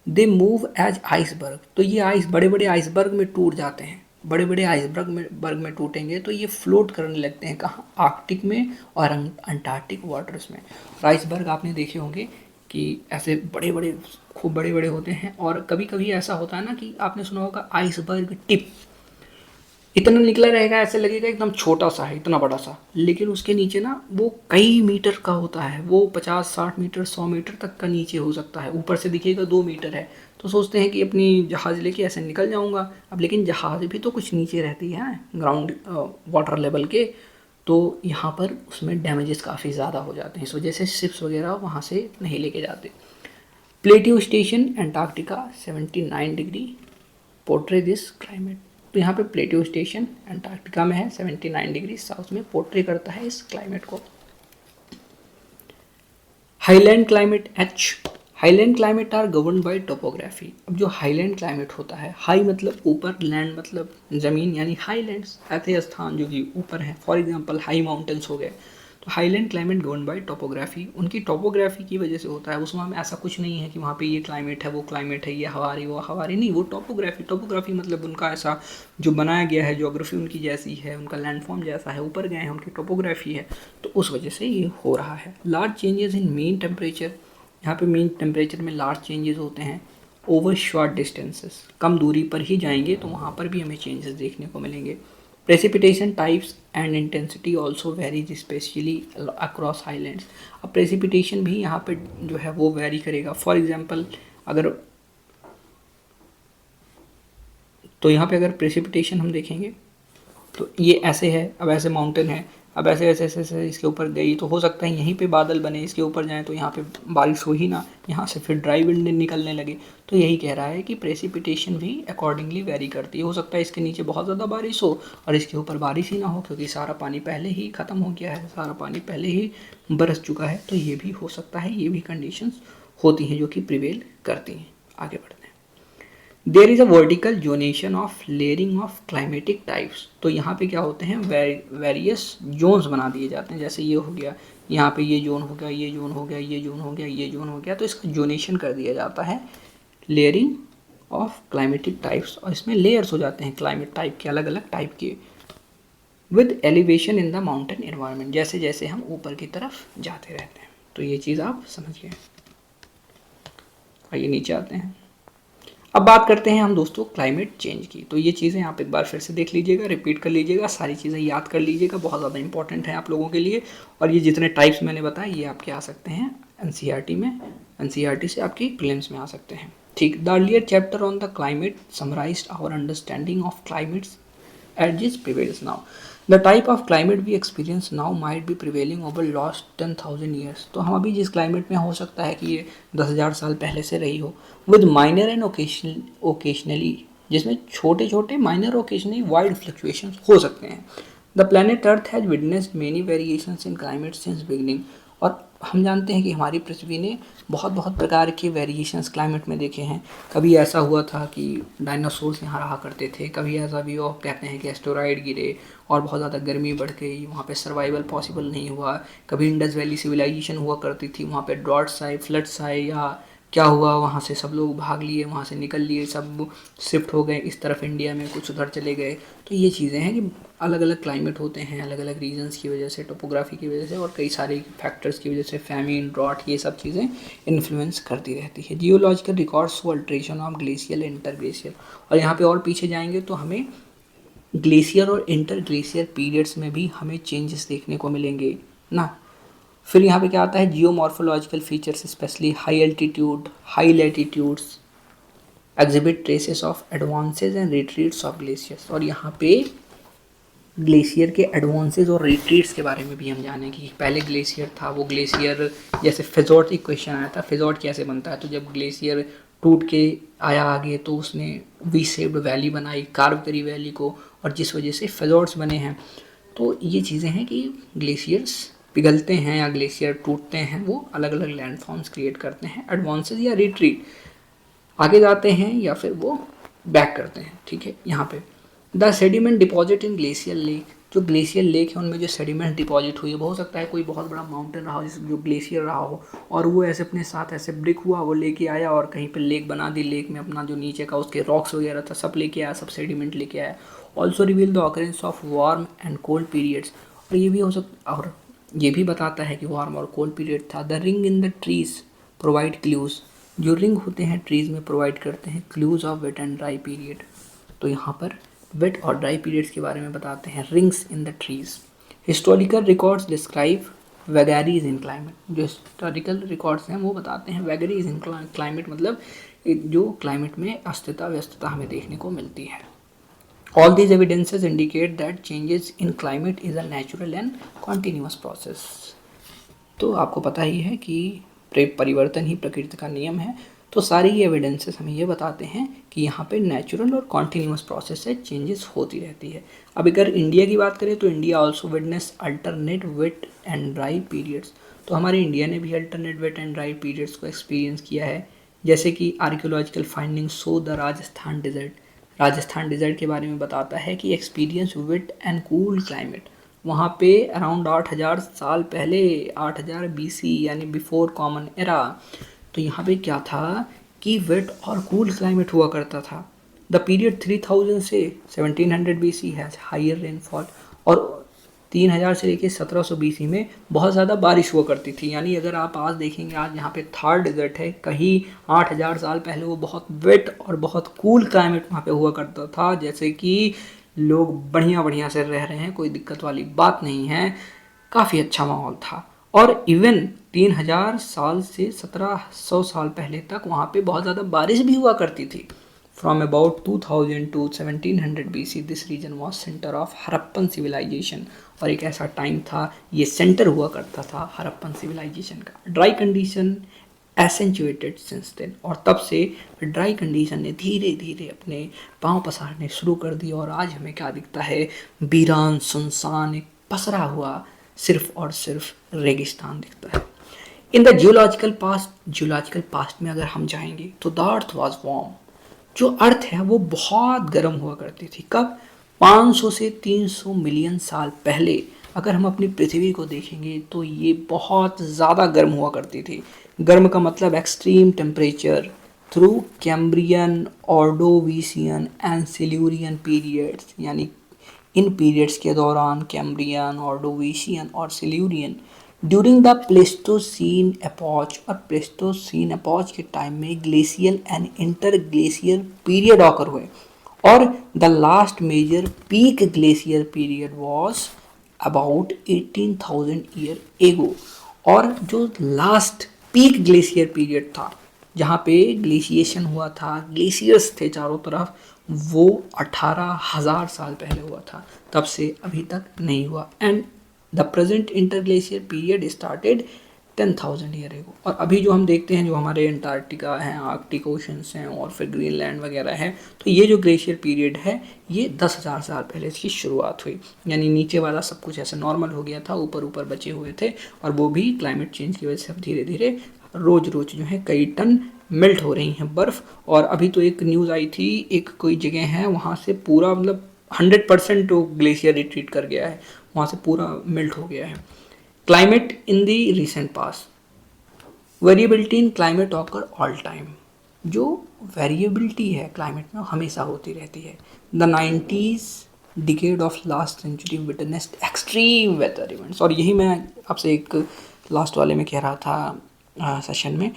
दे मूव एज आइसबर्ग, तो ये आइस बड़े बड़े आइसबर्ग में टूट जाते हैं। बड़े बड़े आइसबर्ग में टूटेंगे तो ये फ्लोट करने लगते हैं कहाँ, आर्कटिक में और अंटार्कटिक वाटर्स में। और आइसबर्ग आपने देखे होंगे कि ऐसे बड़े बड़े, खूब बड़े बड़े होते हैं। और कभी कभी ऐसा होता है ना कि आपने सुना होगा आइसबर्ग टिप, इतना निकला रहेगा, ऐसे लगेगा एकदम छोटा सा है, इतना बड़ा सा, लेकिन उसके नीचे ना वो कई मीटर का होता है। वो 50-60 मीटर 100 मीटर तक का नीचे हो सकता है। ऊपर से दिखेगा 2 मीटर है, तो सोचते हैं कि अपनी जहाज़ लेके ऐसे निकल जाऊंगा। अब लेकिन जहाज़ भी तो कुछ नीचे रहती है ग्राउंड वाटर लेवल के, तो यहाँ पर उसमें डैमेजेस काफ़ी ज़्यादा हो जाते हैं। इस वजह से शिप्स वगैरह वहाँ से नहीं लेके जाते। प्लेटियो station Antarctica 79 degree portray this climate. तो यहाँ पे प्लेटियो स्टेशन एंटार्क्टिका में है, 79 डिग्री साउथ में पोर्ट्रे करता है इस क्लाइमेट को। Highland climate H, highland climate are govern by topography. अब जो हाईलैंड क्लाइमेट होता है, हाई मतलब ऊपर, लैंड मतलब ज़मीन, यानी हाईलैंड्स ऐसे स्थान जो कि ऊपर हैं। फॉर एग्जांपल हाई माउंटेन्स हो गए। तो highland climate govern by topography, उनकी टोपोग्राफी की वजह से होता है। उसमें ऐसा कुछ नहीं है कि वहाँ पे ये क्लाइमेट है वो क्लाइमेट है, ये हवारी वो हवारी, नहीं, वो टोपोग्राफी मतलब उनका ऐसा जो बनाया गया है, ज्योग्राफी उनकी जैसी है, उनका लैंडफॉर्म जैसा है, ऊपर गए हैं उनकी टोपोग्राफी है, तो उस वजह से ये हो रहा है। Large changes in mean temperature, यहाँ पे मीन टेम्परेचर में लार्ज चेंजेस होते हैं। ओवर शॉर्ट डिस्टेंसेस, कम दूरी पर ही जाएंगे तो वहाँ पर भी हमें चेंजेस देखने को मिलेंगे। Precipitation types and intensity also varies specially across highlands. अब प्रेसिपिटेशन भी यहाँ पे जो है वो वेरी करेगा। फॉर एग्जांपल अगर, तो यहाँ पे अगर प्रेसिपिटेशन हम देखेंगे तो ये ऐसे है, अब ऐसे माउंटेन है, अब ऐसे ऐसे ऐसे ऐसे इसके ऊपर गई तो हो सकता है यहीं पे बादल बने, इसके ऊपर जाएं तो यहाँ पे बारिश हो ही ना, यहाँ से फिर ड्राई विंड निकलने लगे। तो यही कह रहा है कि प्रेसिपिटेशन भी अकॉर्डिंगली वेरी करती है। हो सकता है इसके नीचे बहुत ज़्यादा बारिश हो और इसके ऊपर बारिश ही ना हो, क्योंकि सारा पानी पहले ही ख़त्म हो गया है, सारा पानी पहले ही बरस चुका है। तो ये भी हो सकता है, ये भी कंडीशंस होती हैं जो कि प्रिवेल करती हैं। आगे बढ़ते हैं। There is a vertical zonation of layering of climatic types. तो यहाँ पे क्या होते हैं, वेरियस जोन्स बना दिए जाते हैं। जैसे ये हो गया, यहाँ पे ये जोन हो गया, ये जोन हो गया, ये जोन हो गया, ये जोन हो गया, तो इसका जोनेशन कर दिया जाता है लेयरिंग ऑफ क्लाइमेटिक टाइप्स, और इसमें लेयर्स हो जाते हैं क्लाइमेट टाइप के, अलग अलग टाइप के, with elevation in the mountain environment, जैसे जैसे हम ऊपर की तरफ जाते रहते हैं। तो ये चीज़ आप समझिए। आइए नीचे आते हैं। अब बात करते हैं हम दोस्तों क्लाइमेट चेंज की। तो ये चीज़ें आप एक बार फिर से देख लीजिएगा, रिपीट कर लीजिएगा, सारी चीज़ें याद कर लीजिएगा, बहुत ज़्यादा इंपॉर्टेंट है आप लोगों के लिए। और ये जितने टाइप्स मैंने बताए ये आपके आ सकते हैं एनसीईआरटी में, एनसीईआरटी से आपकी प्रीलिम्स में आ सकते हैं। ठीक, the earlier chapter on the climate summarized our understanding of climates as this prevails now. The type of climate we experience now might be prevailing over last 10,000 years. तो हम अभी जिस क्लाइमेट में हो सकता है कि ये 10,000 साल पहले से रही हो, with minor and occasionally, जिसमें छोटे छोटे माइनर ओकेजनली वाइड फ्लक्चुएशंस हो सकते हैं। The planet earth has witnessed many variations in climate since beginning. और हम जानते हैं कि हमारी पृथ्वी ने बहुत बहुत प्रकार के वेरिएशंस क्लाइमेट में देखे हैं। कभी ऐसा हुआ था कि डायनासोर्स यहाँ रहा करते थे, कभी ऐसा भी वो कहते हैं कि एस्टेरॉयड गिरे और बहुत ज़्यादा गर्मी बढ़ गई, वहाँ पे सर्वाइवल पॉसिबल नहीं हुआ। कभी इंडस वैली सिविलाइजेशन हुआ करती थी, वहाँ पे ड्रॉट्स आए, फ्लड्स आए, या क्या हुआ वहाँ से सब लोग भाग लिए, वहाँ से निकल लिए, सब शिफ्ट हो गए इस तरफ इंडिया में, कुछ उधर चले गए। तो ये चीज़ें हैं कि अलग अलग क्लाइमेट होते हैं अलग अलग रीजन्स की वजह से, टोपोग्राफी की वजह से और कई सारे फैक्टर्स की वजह से, फैमिन, ड्रॉट, ये सब चीज़ें इन्फ्लुएंस करती रहती है। Geological records show alteration of glacial inter glacier. और यहाँ पे और पीछे जाएंगे तो हमें ग्लेशियर और इंटर ग्लेशियर पीरियड्स में भी हमें चेंजेस देखने को मिलेंगे ना। फिर यहाँ पे क्या आता है, geomorphological features specially high altitude, high latitudes exhibit traces of advances and retreats of glaciers. और यहाँ पे ग्लेशियर के एडवांसेस और रिट्रीट्स के बारे में भी हम जानें कि पहले ग्लेशियर था, वो ग्लेशियर जैसे फिजोर्ट एक क्वेश्चन आया था, फिजोर्ट कैसे बनता है, तो जब ग्लेशियर टूट के आया आगे तो उसने वी शेप्ड वैली बनाई, कार्व करी वैली को, और जिस वजह से फिजोर्ट्स बने हैं। तो ये चीज़ें हैं कि ग्लेशियर्स पिघलते हैं या ग्लेशियर टूटते हैं, वो अलग अलग लैंडफॉर्म्स क्रिएट करते हैं, एडवांसेस या रिट्रीट, आगे जाते हैं या फिर वो बैक करते हैं। ठीक है, यहाँ पे the sediment deposit in glacier lake, जो ग्लेशियर लेक है उनमें जो सेडिमेंट डिपॉजिट हुई है, हो सकता है कोई बहुत बड़ा माउंटेन रहा हो जो ग्लेशियर रहा हो और वो ऐसे अपने साथ ऐसे ब्रिक हुआ, वो लेके आया और कहीं पे लेक बना दी, लेक में अपना जो नीचे का उसके रॉक्स वगैरह था सब लेके आया, सब सेडिमेंट लेके आया। Also reveal the occurrence of warm and cold periods, और ये भी हो सकता, और ये भी बताता है कि वार्म और कोल्ड पीरियड था। The ring in the trees provide clues, जो रिंग होते हैं ट्रीज में प्रोवाइड करते हैं clues of wet and dry period. तो यहाँ पर वेट और ड्राई पीरियड्स के बारे में बताते हैं, rings in the trees. Historical records describe vagaries in climate, जो हिस्टोरिकल रिकॉर्ड्स हैं वो बताते हैं वैगरीज इन क्लाइमेट, मतलब जो क्लाइमेट में अस्थिरता व्यस्तता हमें देखने को मिलती है। All these evidences indicate that changes in climate is a natural and continuous process। तो आपको पता ही है कि परिवर्तन ही प्रकृति का नियम है। तो सारी ये एविडेंसेस हमें ये बताते हैं कि यहाँ पे नेचुरल और कॉन्टीन्यूस प्रोसेस से चेंजेस होती रहती है। अब अगर इंडिया की बात करें तो India also witness alternate wet and dry periods. तो हमारे इंडिया ने भी alternate wet and dry periods को एक्सपीरियंस किया है, जैसे कि archaeological findings show the Rajasthan desert. Rajasthan desert के बारे में बताता है कि experience wet and cool climate. वहाँ पे अराउंड 8000 साल पहले, 8000 BC यानी बिफोर कॉमन एरा, तो यहाँ पे क्या था कि वेट और कूल क्लाइमेट हुआ करता था। द पीरियड 3000 से 1700 BC हैज हायर रेनफॉल, और 3000 से लेके 1700 BC में बहुत ज़्यादा बारिश हुआ करती थी। यानी अगर आप आज देखेंगे, आज यहाँ पे थार डेजर्ट है, कहीं 8000 साल पहले वो बहुत वेट और बहुत कूल क्लाइमेट वहाँ पे हुआ करता था, जैसे कि लोग बढ़िया बढ़िया से रह रहे हैं, कोई दिक्कत वाली बात नहीं है, काफ़ी अच्छा माहौल था। और इवन 3000 साल से 1700 साल पहले तक वहाँ पे बहुत ज़्यादा बारिश भी हुआ करती थी। From about 2000 to 1700 BC, this region was center of Harappan civilization। और एक ऐसा टाइम था, ये सेंटर हुआ करता था हरप्पन सिविलाइजेशन का। Dry condition accentuated since then, और तब से ड्राई कंडीशन ने धीरे धीरे अपने पांव पसारने शुरू कर दिए, और आज हमें क्या दिखता है, वीरान सुनसान एक पसरा हुआ सिर्फ और सिर्फ रेगिस्तान दिखता है। इन द जियोलॉजिकल पास्ट में अगर हम जाएंगे तो द अर्थ वॉज वार्म, जो अर्थ है वो बहुत गर्म हुआ करती थी। कब? 500 से 300 मिलियन साल पहले अगर हम अपनी पृथ्वी को देखेंगे तो ये बहुत ज़्यादा गर्म हुआ करती थी। गर्म का मतलब extreme temperature through Cambrian, Ordovician and Silurian periods, यानी इन पीरियड्स के दौरान कैम्ब्रियन, ऑर्डोविशियन और Silurian during the Pleistocene epoch, और प्लेस्टोसीन एपॉच के टाइम में glacial and inter glacier period occur हुए, और the last major peak glacier period was about 18,000 year ago. और जो लास्ट पीक ग्लेशियर पीरियड था जहाँ पे ग्लेशिएशन हुआ था, ग्लेशियर्स थे चारों तरफ, वो 18,000 साल पहले हुआ था, तब से अभी तक नहीं हुआ। And the present interglacial period started 10,000 year ago. और अभी जो हम देखते हैं जो हमारे अंटार्कटिका हैं, आर्कटिक ओशंस हैं और फिर ग्रीनलैंड वगैरह है, तो ये जो ग्लेशियर पीरियड है ये 10,000 साल पहले इसकी शुरुआत हुई। यानी नीचे वाला सब कुछ ऐसे नॉर्मल हो गया था, ऊपर ऊपर बचे हुए थे, और वो भी क्लाइमेट चेंज की वजह से अब धीरे धीरे रोज रोज जो है कई टन मेल्ट हो रही हैं बर्फ़। और अभी तो एक न्यूज़ आई थी, एक कोई जगह है वहाँ से पूरा मतलब 100% तो ग्लेशियर रिट्रीट कर गया है, वहाँ से पूरा मेल्ट हो गया है। Climate in the recent past, variability in climate occur all time. जो वेरिएबिलिटी है क्लाइमेट में हमेशा होती रहती है। The 90s decade of last century witnessed extreme weather events. और यही मैं आपसे एक लास्ट वाले में कह रहा था सेशन में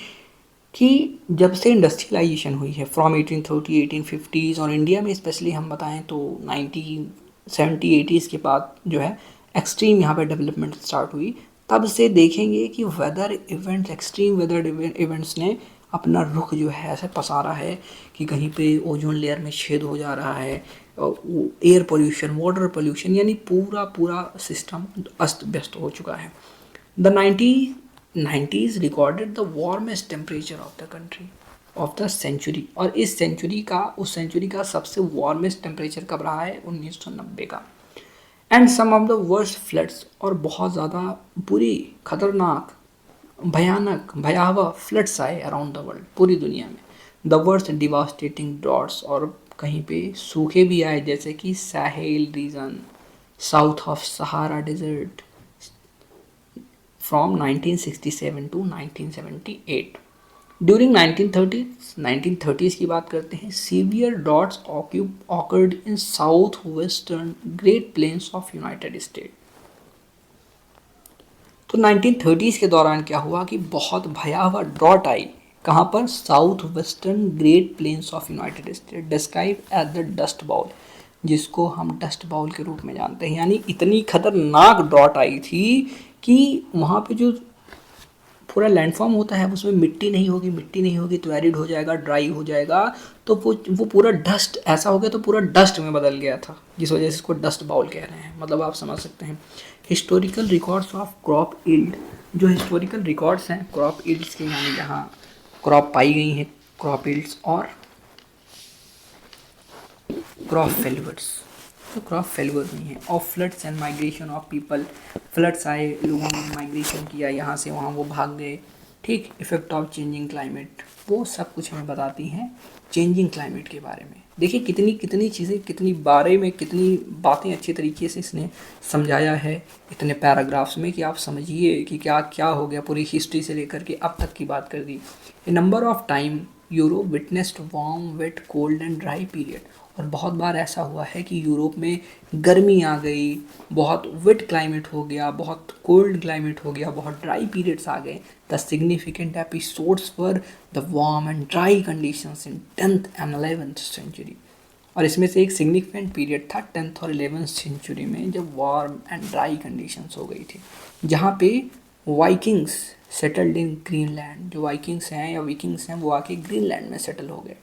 कि जब से इंडस्ट्रियलाइजेशन हुई है फ्रॉम 1830 1850s, और इंडिया में स्पेशली हम बताएं तो 1970 80s के बाद जो है एक्सट्रीम यहाँ पर डेवलपमेंट स्टार्ट हुई, तब से देखेंगे कि weather events, extreme weather events ने अपना रुख जो है ऐसे पसारा है कि कहीं पे ओजोन लेयर में छेद हो जा रहा है, एयर पोल्यूशन, वाटर पोल्यूशन, यानी पूरा पूरा सिस्टम अस्त व्यस्त हो चुका है। The 90s recorded the warmest temperature of the country of the century. और इस सेंचुरी का, उस सेंचुरी का सबसे वार्मेस्ट टेम्परेचर कब रहा है? 1990 का। And some of the worst floods, और बहुत ज़्यादा बुरी, खतरनाक, भयानक, भयावह फ्लड्स आए अराउंड द वर्ल्ड, पूरी दुनिया में। द वर्स्ट डिवास्टेटिंग ड्रॉट्स, और कहीं पे सूखे भी आए, जैसे कि Sahel region, south of Sahara desert, from 1967 to 1978। During 1930s की बात करते हैं, severe droughts occurred in south western great plains of United State. तो 1930s के दौरान क्या हुआ कि बहुत भयावह ड्रॉट आई। कहाँ पर? South western great plains of United State, describe as the dust bowl, जिसको हम डस्ट बाउल के रूप में जानते हैं। यानी इतनी खतरनाक ड्रॉट आई थी कि वहाँ पे जो पूरा लैंडफॉर्म होता है उसमें मिट्टी नहीं होगी, मिट्टी नहीं होगी तो एरिड हो जाएगा, ड्राई हो जाएगा, तो वो पूरा डस्ट ऐसा हो गया, तो पूरा डस्ट में बदल गया था, जिस वजह से इसको डस्ट बाउल कह रहे हैं। मतलब आप समझ सकते हैं। Historical records of crop yield, जो हिस्टोरिकल रिकॉर्ड्स हैं क्रॉप ईल्ड्स के, यानी जहाँ क्रॉप पाई गई हैं, क्रॉप ईल्ड्स और क्रॉप फेल्यूर्स, तो क्रॉप फेल्यूर नहीं है। Of floods and migration of people, floods आए, लोगों ने माइग्रेशन किया, यहाँ से वहाँ वो भाग गए, ठीक। इफेक्ट ऑफ चेंजिंग क्लाइमेट, वो सब कुछ हमें बताती हैं चेंजिंग क्लाइमेट के बारे में। देखिए कितनी कितनी चीज़ें, कितनी बारे में कितनी बातें अच्छी तरीके से इसने समझाया है इतने पैराग्राफ्स में कि आप समझिए कि क्या क्या हो गया, पूरी हिस्ट्री से लेकर के अब तक की बात कर दी। A number of time Europe witnessed warm, wet, cold and dry period. और बहुत बार ऐसा हुआ है कि यूरोप में गर्मी आ गई, बहुत वेट क्लाइमेट हो गया, बहुत कोल्ड क्लाइमेट हो गया, बहुत ड्राई पीरियड्स आ गए। The significant episodes were the warm and dry conditions in 10th and 11th century. और इसमें से एक सिग्निफिकेंट पीरियड था 10th और 11th सेंचुरी में, जब वार्म एंड ड्राई कंडीशंस हो गई थी, जहाँ पे वाइकिंग्स सेटल्ड इन ग्रीनलैंड। जो वाइकिंग्स हैं या विकिंग्स हैं वो आके ग्रीनलैंड में सेटल हो गए।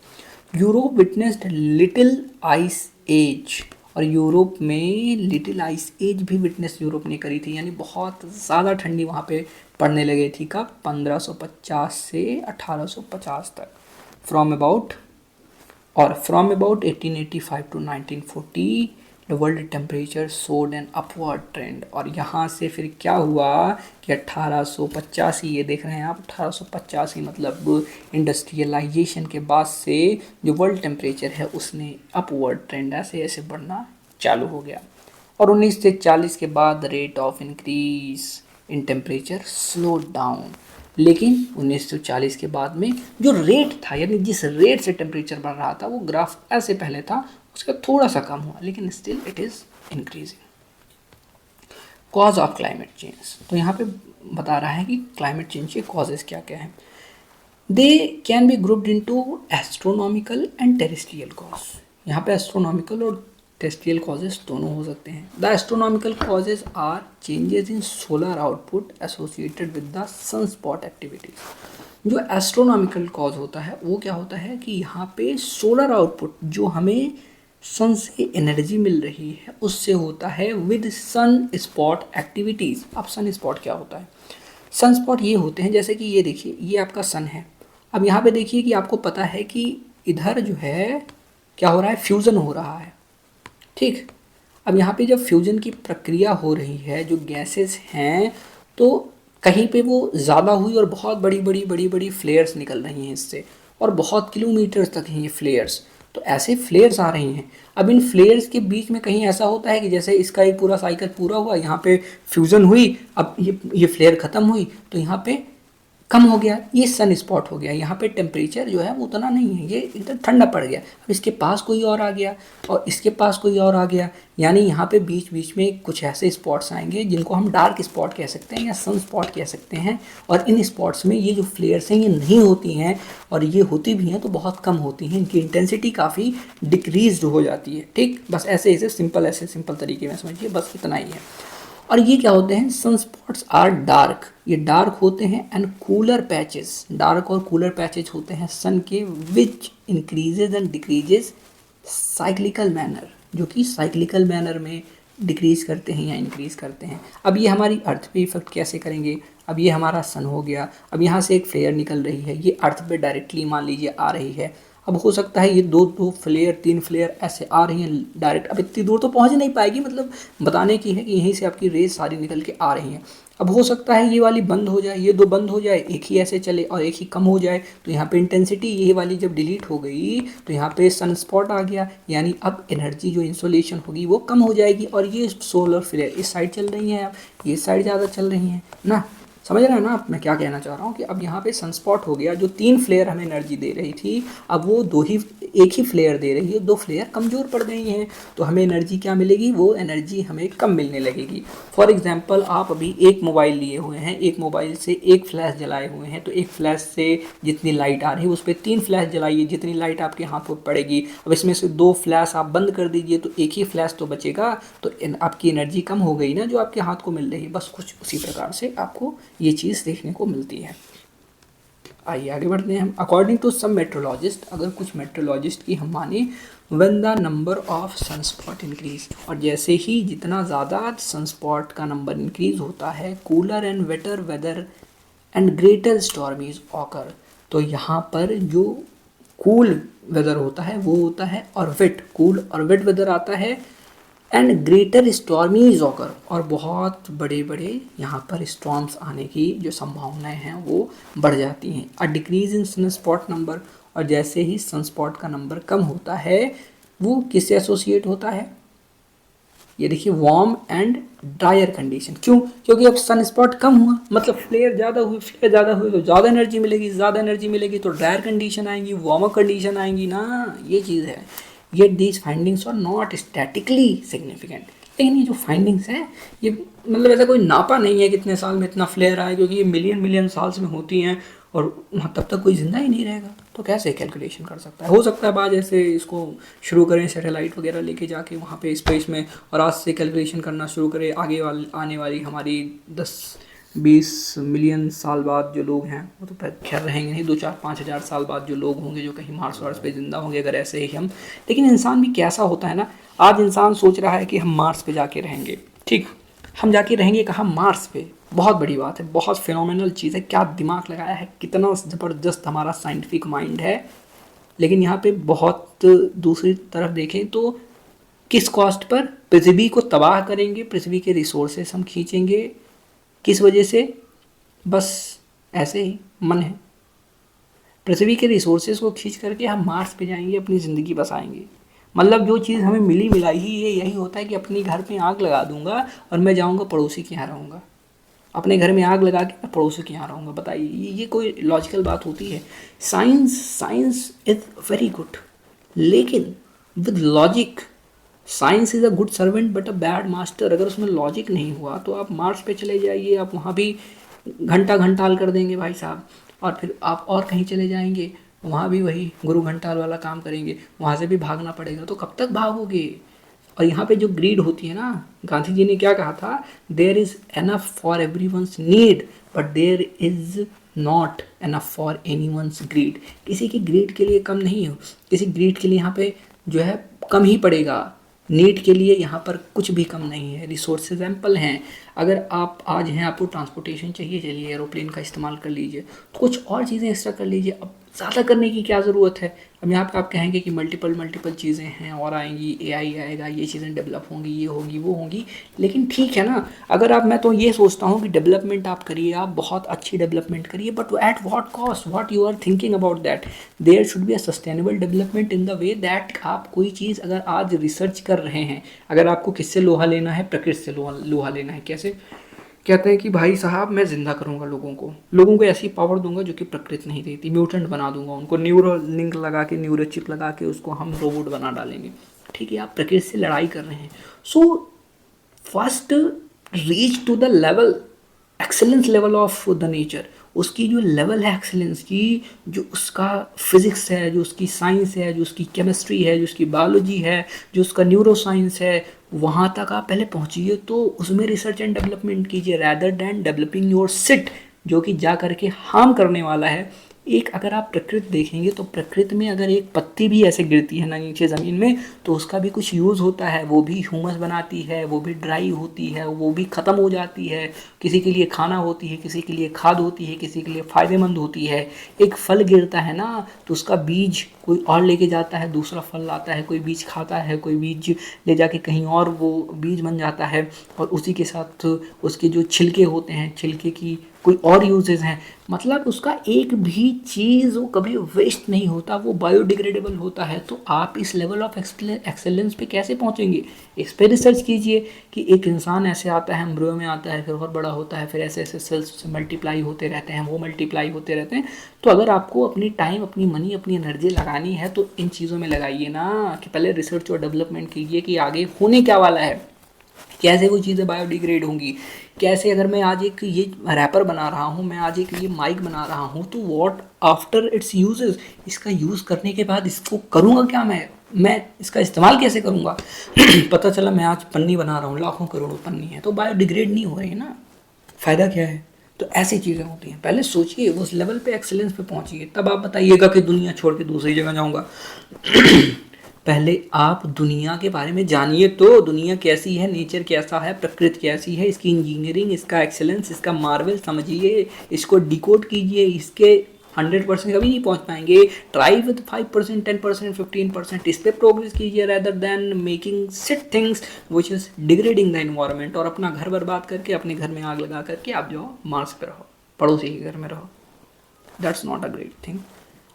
Europe witnessed little ice age, और यूरोप में लिटिल आइस एज भी विटनेस यूरोप ने करी थी, यानी बहुत ज़्यादा ठंडी वहाँ पे पड़ने लगी थी। कब? 1550 से 1850 तक। From about 1885 to 1940 the world temperature showed an upward trend. और यहाँ से फिर क्या हुआ कि 1885, ये देख रहे हैं आप, 1885 मतलब इंडस्ट्रियलाइजेशन के बाद से जो वर्ल्ड टेम्परेचर है उसने अपवर्ड ट्रेंड ऐसे ऐसे बढ़ना चालू हो गया। और 1940 के बाद rate of increase in temperature slow down. लेकिन 1940 के बाद में जो रेट था, यानी जिस रेट से टेम्परेचर बढ़ रहा था, वो ग्राफ ऐसे पहले था, उसका थोड़ा सा कम हुआ, लेकिन still it is increasing. Cause of climate change, तो यहाँ पे बता रहा है कि क्लाइमेट चेंज के कॉजेज क्या क्या हैं। They can be grouped into astronomical and terrestrial cause. यहाँ पे एस्ट्रोनॉमिकल और टेरेस्ट्रियल कॉजेज दोनों हो सकते हैं। The astronomical causes are changes in solar output associated with the sunspot activities. जो एस्ट्रोनॉमिकल कॉज होता है वो क्या होता है कि यहाँ पे सोलर आउटपुट जो हमें सन से एनर्जी मिल रही है उससे होता है विद सन स्पॉट एक्टिविटीज़। अब सन स्पॉट क्या होता है? सन स्पॉट ये होते हैं, जैसे कि ये देखिए, ये आपका सन है। अब यहाँ पे देखिए कि आपको पता है कि इधर जो है क्या हो रहा है, फ्यूज़न हो रहा है, ठीक। अब यहाँ पे जब फ्यूज़न की प्रक्रिया हो रही है, जो गैसेस हैं, तो कहीं पे वो ज़्यादा हुई और बहुत बड़ी बड़ी बड़ी बड़ी फ्लेयर्स निकल रही हैं इससे, और बहुत किलोमीटर्स तक हैं ये फ्लेयर्स। तो ऐसे फ्लेयर्स आ रही हैं। अब इन फ्लेयर्स के बीच में कहीं ऐसा होता है कि जैसे इसका एक पूरा साइकिल पूरा हुआ, यहाँ पे फ्यूज़न हुई, अब ये फ्लेयर ख़त्म हुई, तो यहाँ पे कम हो गया, ये सन स्पॉट हो गया। यहाँ पे टेम्परेचर जो है वो उतना नहीं है, ये एकदम ठंडा पड़ गया। अब इसके पास कोई और आ गया और इसके पास कोई और आ गया, यानी यहाँ पे बीच बीच में कुछ ऐसे स्पॉट्स आएंगे जिनको हम डार्क स्पॉट कह सकते हैं या सन स्पॉट कह सकते हैं। और इन स्पॉट्स में ये जो फ्लेयर्स हैं ये नहीं होती हैं, और ये होती भी हैं तो बहुत कम होती हैं, इनकी इंटेंसिटी काफ़ी डिक्रीज हो जाती है, ठीक। बस ऐसे सिंपल तरीके में समझिए, बस इतना ही है। और ये क्या होते हैं, सन स्पॉट्स आर डार्क, ये डार्क होते हैं, एंड कूलर पैचेस, डार्क और कूलर पैचेस होते हैं सन के, विच increases and decreases cyclical manner, जो कि साइक्लिकल मैनर में डिक्रीज करते हैं या इंक्रीज करते हैं। अब ये हमारी अर्थ पे इफेक्ट कैसे करेंगे, अब ये हमारा सन हो गया, अब यहाँ से एक फ्लेयर निकल रही है, ये अर्थ पे डायरेक्टली मान लीजिए आ रही है। अब हो सकता है ये दो फ्लेयर 3 फ्लेयर ऐसे आ रही हैं डायरेक्ट, अब इतनी दूर तो पहुंच नहीं पाएगी, मतलब बताने की है कि यहीं से आपकी रेस सारी निकल के आ रही हैं। अब हो सकता है ये वाली बंद हो जाए, ये 2 बंद हो जाए, एक ही ऐसे चले और एक ही कम हो जाए, तो यहाँ पे इंटेंसिटी ये वाली जब डिलीट हो गई तो यहाँ पे सन स्पॉट आ गया, यानी अब एनर्जी जो इंसोलेशन होगी वो कम हो जाएगी। और ये सोलर फ्लेयर इस साइड चल रही हैं, अब ये साइड ज़्यादा चल रही हैं ना, समझ रहे हैं ना आप मैं क्या कहना चाह रहा हूँ, कि अब यहाँ पे सनस्पॉट हो गया, जो 3 फ्लेयर हमें एनर्जी दे रही थी, अब वो एक ही फ्लेयर दे रही है, 2 फ्लेयर कमज़ोर पड़ गई हैं, तो हमें एनर्जी क्या मिलेगी, वो एनर्जी हमें कम मिलने लगेगी। फॉर एग्जांपल आप अभी एक मोबाइल लिए हुए हैं, एक मोबाइल से एक फ्लैश जलाए हुए हैं, तो एक फ्लैश से जितनी लाइट आ रही है उस पर 3 फ्लैश जलाइए, जितनी लाइट आपके हाथ पर पड़ेगी। अब इसमें से 2 फ्लैश आप बंद कर दीजिए तो एक ही फ्लैश तो बचेगा, तो आपकी एनर्जी कम हो गई ना जो आपके हाथ को मिल रही है। बस कुछ उसी प्रकार से आपको ये चीज़ देखने को मिलती है। आइए आगे बढ़ते हैं हम। अकॉर्डिंग टू सम मेट्रोलॉजिस्ट, अगर कुछ मेट्रोलॉजिस्ट की हम माने, when the number of sunspot increase, और जैसे ही जितना ज़्यादा सनस्पॉट का नंबर इंक्रीज होता है, cooler and wetter weather and greater storminess occur, तो यहाँ पर जो कूल वेदर होता है वो होता है, और वेट, कूल और वेट वेदर आता है, एंड ग्रेटर स्टॉर्मीज ऑकर, और बहुत बड़े बड़े यहाँ पर स्टॉर्म्स आने की जो संभावनाएं हैं वो बढ़ जाती हैं। A decrease in sunspot number, और जैसे ही सनस्पॉट का नंबर कम होता है, वो किससे एसोसिएट होता है, ये देखिए, वार्म एंड ड्रायर कंडीशन। क्यों, क्योंकि अब सनस्पॉट कम हुआ, मतलब फ्लेयर ज़्यादा हुई तो ज़्यादा एनर्जी मिलेगी, तो ड्रायर कंडीशन आएंगी, वार्मर कंडीशन आएंगी ना, ये चीज़ है। Yet these findings are not statically significant, लेकिन ये जो फाइंडिंग्स हैं ये मतलब ऐसा कोई नापा नहीं है कितने साल में इतना फ्लेयर आए, क्योंकि ये मिलियन साल्स में होती हैं और वहाँ तब तक कोई ज़िंदा ही नहीं रहेगा, तो कैसे कैलकुलेशन कर सकता है। हो सकता है बाद ऐसे इसको शुरू करें सैटेलाइट वगैरह लेके जाके वहाँ पे स्पेस में, और आज से कैलकुलेशन करना शुरू करें, आने वाली हमारी 10-20 मिलियन साल बाद जो लोग हैं वो तो खैर रहेंगे नहीं, 2-4-5 हज़ार साल बाद जो लोग होंगे जो कहीं मार्स वार्स पे ज़िंदा होंगे, अगर ऐसे ही हम। लेकिन इंसान भी कैसा होता है ना, आज इंसान सोच रहा है कि हम मार्स पे जाके रहेंगे, ठीक, हम जाके रहेंगे कहाँ, मार्स पे, बहुत बड़ी बात है, बहुत फिनोमिनल चीज़ है, क्या दिमाग लगाया है, कितना ज़बरदस्त हमारा साइंटिफिक माइंड है। लेकिन यहाँ पे बहुत दूसरी तरफ देखें तो किस कॉस्ट पर, पृथ्वी को तबाह करेंगे, पृथ्वी के रिसोर्सेस हम खींचेंगे, किस वजह से, बस ऐसे ही मन है, पृथ्वी के रिसोर्सेज को खींच करके हम मार्स पे जाएंगे, अपनी ज़िंदगी बसाएंगे। मतलब जो चीज़ हमें मिलाई ही ये यही होता है कि अपनी घर पे आग लगा दूंगा और मैं जाऊंगा पड़ोसी के यहाँ रहूँगा, अपने घर में आग लगा के मैं पड़ोसी के यहाँ रहूँगा। बताइए ये कोई लॉजिकल बात होती है। साइंस इज़ वेरी गुड, लेकिन with logic, science is a good servant but a bad master. अगर उसमें लॉजिक नहीं हुआ तो आप मार्स पे चले जाइए, आप वहाँ भी घंटा घंटाल कर देंगे भाई साहब, और फिर आप और कहीं चले जाएंगे, वहाँ भी वही गुरु घंटाल वाला काम करेंगे, वहाँ से भी भागना पड़ेगा, तो कब तक भागोगे। और यहाँ पे जो ग्रीड होती है ना, गांधी जी ने क्या कहा था, there is enough for everyone's need but there is not enough for anyone's greed. किसी की ग्रीड के लिए कम नहीं हो, किसी ग्रीड के लिए यहाँ पे जो है कम ही पड़ेगा, नीड के लिए यहाँ पर कुछ भी कम नहीं है, रिसोर्सेज एम्पल हैं। अगर आप आज हैं, आपको ट्रांसपोर्टेशन चाहिए, चलिए एरोप्लेन का इस्तेमाल कर लीजिए, तो कुछ और चीज़ें एक्स्ट्रा कर लीजिए। अब ज़्यादा करने की क्या ज़रूरत है। अब यहाँ पे आप कहेंगे कि मल्टीपल चीज़ें हैं और आएंगी, एआई आएगा, ये चीज़ें डेवलप होंगी, ये होगी वो होंगी, लेकिन ठीक है ना। अगर आप, मैं तो ये सोचता हूँ कि डेवलपमेंट आप करिए, आप बहुत अच्छी डेवलपमेंट करिए, but at what cost, what you are thinking about that. There should be a sustainable development in the way that आप कोई चीज़ अगर आज रिसर्च कर रहे हैं, अगर आपको किससे लोहा लेना है, प्रकृति से लोहा लेना है। कैसे कहते हैं कि भाई साहब मैं जिंदा करूंगा लोगों को ऐसी पावर दूंगा जो कि प्रकृति नहीं देती, म्यूटेंट बना दूंगा उनको, न्यूरो लिंक लगा के, न्यूरो चिप लगा के उसको हम रोबोट बना डालेंगे। ठीक है, आप प्रकृति से लड़ाई कर रहे हैं। So first reach to the level, excellence level of the nature. उसकी जो लेवल है एक्सेलेंस की, जो उसका फिजिक्स है, जो उसकी साइंस है, जो उसकी केमिस्ट्री है, जो उसकी बायोलॉजी है, जो उसका न्यूरो साइंस है, वहाँ तक आप पहले पहुँचिए, तो उसमें रिसर्च एंड डेवलपमेंट कीजिए, rather than developing your sit, जो कि जा करके हार्म करने वाला है। एक अगर आप प्रकृति देखेंगे तो प्रकृति में अगर एक पत्ती भी ऐसे गिरती है ना नीचे ज़मीन में, तो उसका भी कुछ यूज़ होता है, वो भी ह्यूमस बनाती है, वो भी ड्राई होती है, वो भी ख़त्म हो जाती है, किसी के लिए खाना होती है, किसी के लिए खाद होती है, किसी के लिए फ़ायदेमंद होती है। एक फल गिरता है ना, तो उसका बीज कोई और लेके जाता है, दूसरा फल लाता है, कोई बीज खाता है, कोई बीज ले जाके कहीं और वो बीज बन जाता है, और उसी के साथ उसके जो छिलके होते हैं, छिलके की कोई और यूजेस हैं। मतलब उसका एक भी चीज़ वो कभी वेस्ट नहीं होता, वो बायोडिग्रेडेबल होता है। तो आप इस लेवल ऑफ एक्सेलेंस पे कैसे पहुंचेंगे? इस पे रिसर्च कीजिए कि एक इंसान ऐसे आता है, एम्ब्रियो में आता है, फिर और बड़ा होता है, फिर ऐसे ऐसे सेल्स मल्टीप्लाई होते रहते हैं, वो मल्टीप्लाई होते रहते हैं। तो अगर आपको अपनी टाइम, अपनी मनी, अपनी एनर्जी लगानी है तो इन चीज़ों में लगाइए ना, कि पहले रिसर्च और डेवलपमेंट कीजिए कि आगे होने क्या वाला है, कैसे वो चीज़ें बायोडिग्रेड होंगी, कैसे अगर मैं आज एक ये रैपर बना रहा हूँ, मैं आज एक ये माइक बना रहा हूँ, तो व्हाट आफ्टर इट्स यूजेस, इसका यूज़ करने के बाद इसको करूँगा क्या, मैं इसका इस्तेमाल कैसे करूँगा। पता चला मैं आज पन्नी बना रहा हूँ, लाखों करोड़ों पन्नी है, तो बायोडिग्रेड नहीं हो रही है ना, फ़ायदा क्या है। तो ऐसी चीज़ें होती हैं। पहले सोचिए, उस लेवल पे एक्सेलेंस पे पहुंचिए, तब आप बताइएगा कि दुनिया छोड़ के दूसरी जगह जाऊंगा। पहले आप दुनिया के बारे में जानिए, तो दुनिया कैसी है, नेचर कैसा है, प्रकृति कैसी है, इसकी इंजीनियरिंग, इसका एक्सेलेंस, इसका मार्वल समझिए, इसको डिकोड कीजिए। इसके 100% कभी नहीं पहुंच पाएंगे। ट्राई विद 5%, 10%, 15%, इस पर प्रोग्रेस कीजिए, rather than making sit things which is degrading the environment, और अपना घर बर्बाद करके, अपने घर में आग लगा करके आप जाओ मार्स पे रहो, पड़ोसी के घर में रहो। That's not a great thing.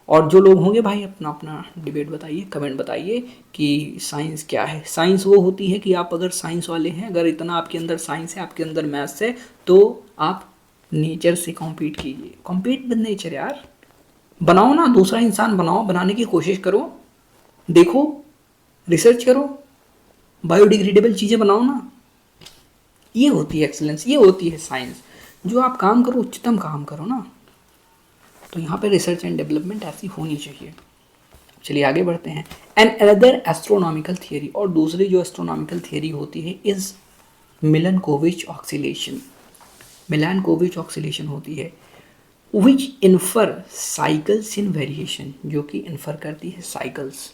और जो लोग होंगे भाई, अपना अपना डिबेट बताइए, कमेंट बताइए कि साइंस क्या है। साइंस वो होती है कि आप अगर साइंस वाले हैं, अगर इतना आपके अंदर साइंस है, आपके अंदर मैथ्स है, तो आप नेचर से कॉम्पीट कीजिए। कॉम्पीट विद नेचर यार, बनाओ ना, दूसरा इंसान बनाओ, बनाने की कोशिश करो, देखो, रिसर्च करो, बायोडिग्रेडेबल चीज़ें बनाओ ना। ये होती है एक्सीलेंस, ये होती है साइंस। जो आप काम करो, उच्चतम काम करो ना। तो यहाँ पे रिसर्च एंड डेवलपमेंट ऐसी होनी चाहिए। चलिए आगे बढ़ते हैं। एंड अनदर एस्ट्रोनॉमिकल थियरी, और दूसरी जो एस्ट्रोनॉमिकल थियरी होती है इज मिलनकोविच ऑक्सीलेशन। मिलनकोविच ऑक्सीलेशन होती है which infer cycles in variation, जो कि इन्फर करती है साइकिल्स,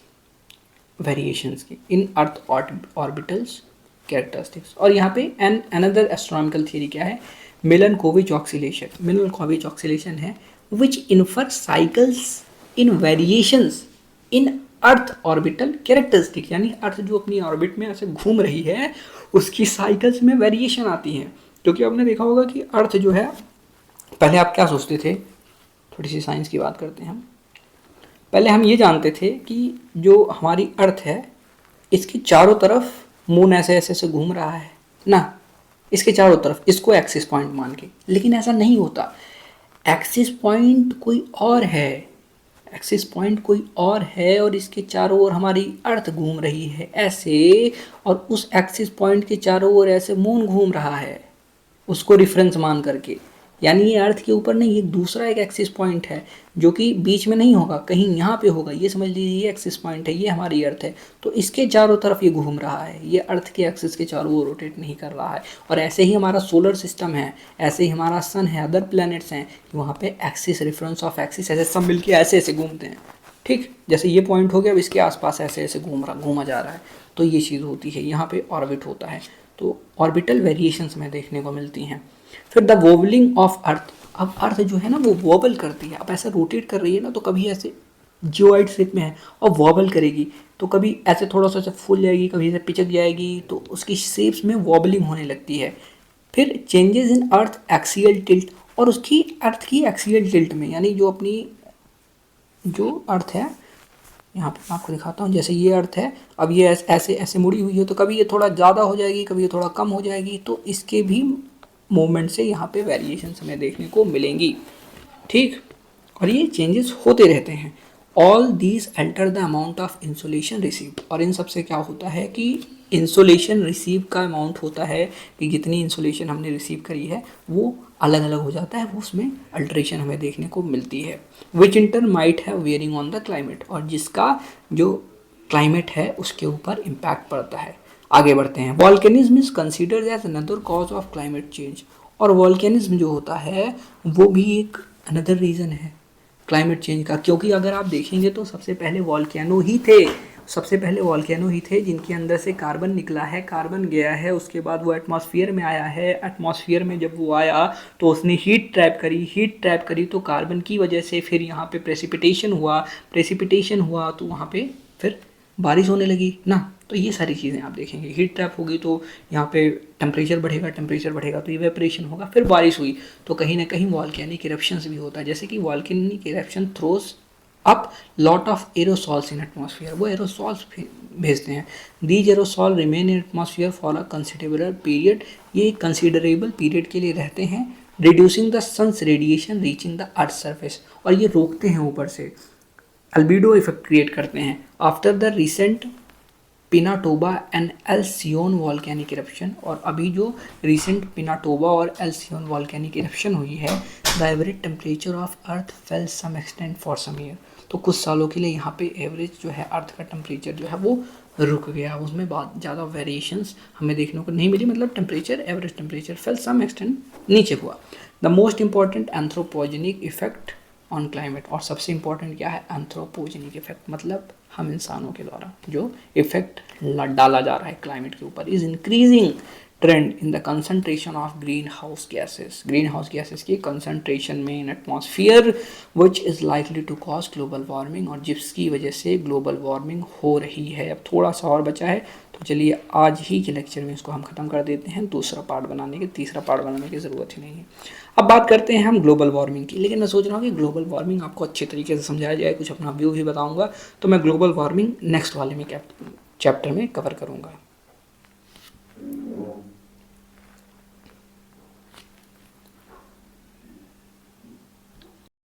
वेरिएशंस की, इन अर्थ ऑर्बिटल्स कैरेक्टरिस्टिक्स। और यहाँ पे एन अनदर एस्ट्रोनॉमिकल थियरी क्या है, मिलनकोविच ऑक्सीलेशन। मिलनकोविच ऑक्सीलेशन है which infer cycles in variations in earth orbital characteristic, यानी अर्थ जो अपनी ऑर्बिट में ऐसे घूम रही है, उसकी साइकिल्स में वेरिएशन आती हैं। क्योंकि आपने देखा होगा कि अर्थ जो है, पहले आप क्या सोचते थे, थोड़ी सी साइंस की बात करते हैं हम। पहले हम ये जानते थे कि जो हमारी अर्थ है, इसके चारों तरफ मून ऐसे ऐसे से घूम रहा है ना, इसके चारों तरफ, इसको एक्सिस पॉइंट मान के। लेकिन ऐसा नहीं होता, एक्सिस पॉइंट कोई और है, एक्सिस पॉइंट कोई और है, और इसके चारों ओर हमारी अर्थ घूम रही है ऐसे, और उस एक्सिस पॉइंट के चारों ओर ऐसे मून घूम रहा है, उसको रिफरेंस मान करके। यानी ये अर्थ के ऊपर नहीं, ये दूसरा एक एक्सिस पॉइंट है जो कि बीच में नहीं होगा, कहीं यहाँ पे होगा। ये समझ लीजिए ये एक्सिस पॉइंट है, ये हमारी अर्थ है, तो इसके चारों तरफ ये घूम रहा है, ये अर्थ के एक्सिस के चारों ओर रोटेट नहीं कर रहा है। और ऐसे ही हमारा सोलर सिस्टम है, ऐसे ही हमारा सन है, अदर प्लैनेट्स हैं, वहाँ पे एक्सिस, रेफरेंस ऑफ एक्सिस, ऐसे सब मिलके ऐसे ऐसे घूमते हैं। ठीक, जैसे ये पॉइंट हो गया, अब इसके आसपास ऐसे ऐसे घूमा जा रहा है, तो ये चीज़ होती है। यहाँ पे ऑर्बिट होता है, तो ऑर्बिटल वेरिएशंस में देखने को मिलती हैं। फिर द वोबलिंग ऑफ अर्थ, अब अर्थ जो है ना वो वोबल करती है। अब ऐसे रोटेट कर रही है ना, तो कभी ऐसे जियोइड शेप में है और वॉबल करेगी, तो कभी ऐसे थोड़ा सा फूल जाएगी, कभी ऐसे पिचक जाएगी, तो उसकी शेप्स में वॉबलिंग होने लगती है। फिर changes in earth axial tilt, और उसकी अर्थ की एक्सियल टिल्ट में, यानी जो अपनी जो अर्थ है, यहाँ पे मैं आपको दिखाता हूँ, जैसे ये अर्थ है, अब ये ऐसे ऐसे मुड़ी हुई है, तो कभी ये थोड़ा ज़्यादा हो जाएगी, कभी ये थोड़ा कम हो जाएगी, तो इसके भी मूवमेंट से यहाँ पे वेरिएशन हमें देखने को मिलेंगी। ठीक, और ये चेंजेस होते रहते हैं। All these alter the amount of insolation received, और इन सबसे क्या होता है कि इंसोलेशन रिसीव का अमाउंट होता है कि जितनी इंसोलेशन हमने रिसीव करी है वो अलग अलग हो जाता है, वो उसमें अल्ट्रेशन हमें देखने को मिलती है। Which in turn might have bearing on the climate, और जिसका जो क्लाइमेट है उसके ऊपर इम्पैक्ट पड़ता है। आगे बढ़ते हैं। Volcanism is considered as another cause of climate change, और वॉल्केनिज्म जो होता है वो भी एक अनदर रीज़न है क्लाइमेट चेंज का, क्योंकि अगर आप देखेंगे तो सबसे पहले वॉल्केनो ही थे, जिनके अंदर से कार्बन निकला है, कार्बन गया है, उसके बाद वो एटमॉस्फेयर में आया है। एटमॉस्फेयर में जब वो आया तो उसने हीट ट्रैप करी, तो कार्बन की वजह से फिर यहाँ पे प्रेसिपिटेशन हुआ, तो वहाँ पे फिर बारिश होने लगी ना। तो ये सारी चीज़ें आप देखेंगे, हीट ट्रैप होगी तो यहाँ पे टेम्परेचर बढ़ेगा तो इवेपोरेशन होगा, फिर बारिश हुई, तो कहीं ना कहीं वॉल्केनिक इरप्शंस भी होता है। जैसे कि volcanic eruption throws up lot of aerosols in atmosphere, वो एरोसॉल्स भेजते हैं। These aerosol remain in atmosphere for a considerable period, ये कंसिडरेबल पीरियड के लिए रहते हैं। Reducing the sun's radiation reaching the earth surface, और ये रोकते हैं ऊपर से, अल्बीडो इफेक्ट क्रिएट करते हैं। After the recent Pinatubo and एल्सियोन वॉल्केनिक इरप्शन, और अभी जो रिसेंट पिनाटोबा और एल्सियोन वॉल्केनिक इरप्शन हुई है, the average temperature of earth fell some extent for some year, तो कुछ सालों के लिए यहाँ पे एवरेज जो है अर्थ का टेम्परेचर जो है वो रुक गया, उसमें बहुत ज़्यादा वेरिएशंस हमें देखने को नहीं मिली, मतलब temperature, average temperature fell some extent नीचे हुआ। The most important anthropogenic effect on climate, और सबसे इंपॉर्टेंट क्या है, एंथ्रोपोजेनिक इफेक्ट, मतलब हम इंसानों के द्वारा जो इफेक्ट डाला जा रहा है क्लाइमेट के ऊपर, is increasing trend in the concentration of green house gases की कंसंट्रेशन में in atmosphere which is likely to cause global warming, और जिसकी वजह से ग्लोबल वार्मिंग हो रही है। अब थोड़ा सा और बचा है, तो चलिए आज ही के लेक्चर में इसको हम ख़त्म कर देते हैं, तीसरा पार्ट बनाने की ज़रूरत ही नहीं है। अब बात करते हैं हम ग्लोबल वार्मिंग की, लेकिन मैं सोच रहा हूँ कि ग्लोबल वार्मिंग आपको अच्छे तरीके से समझाया जाए, कुछ अपना व्यू भी बताऊँगा, तो मैं ग्लोबल वार्मिंग नेक्स्ट वाले में चैप्टर में कवर करूँगा।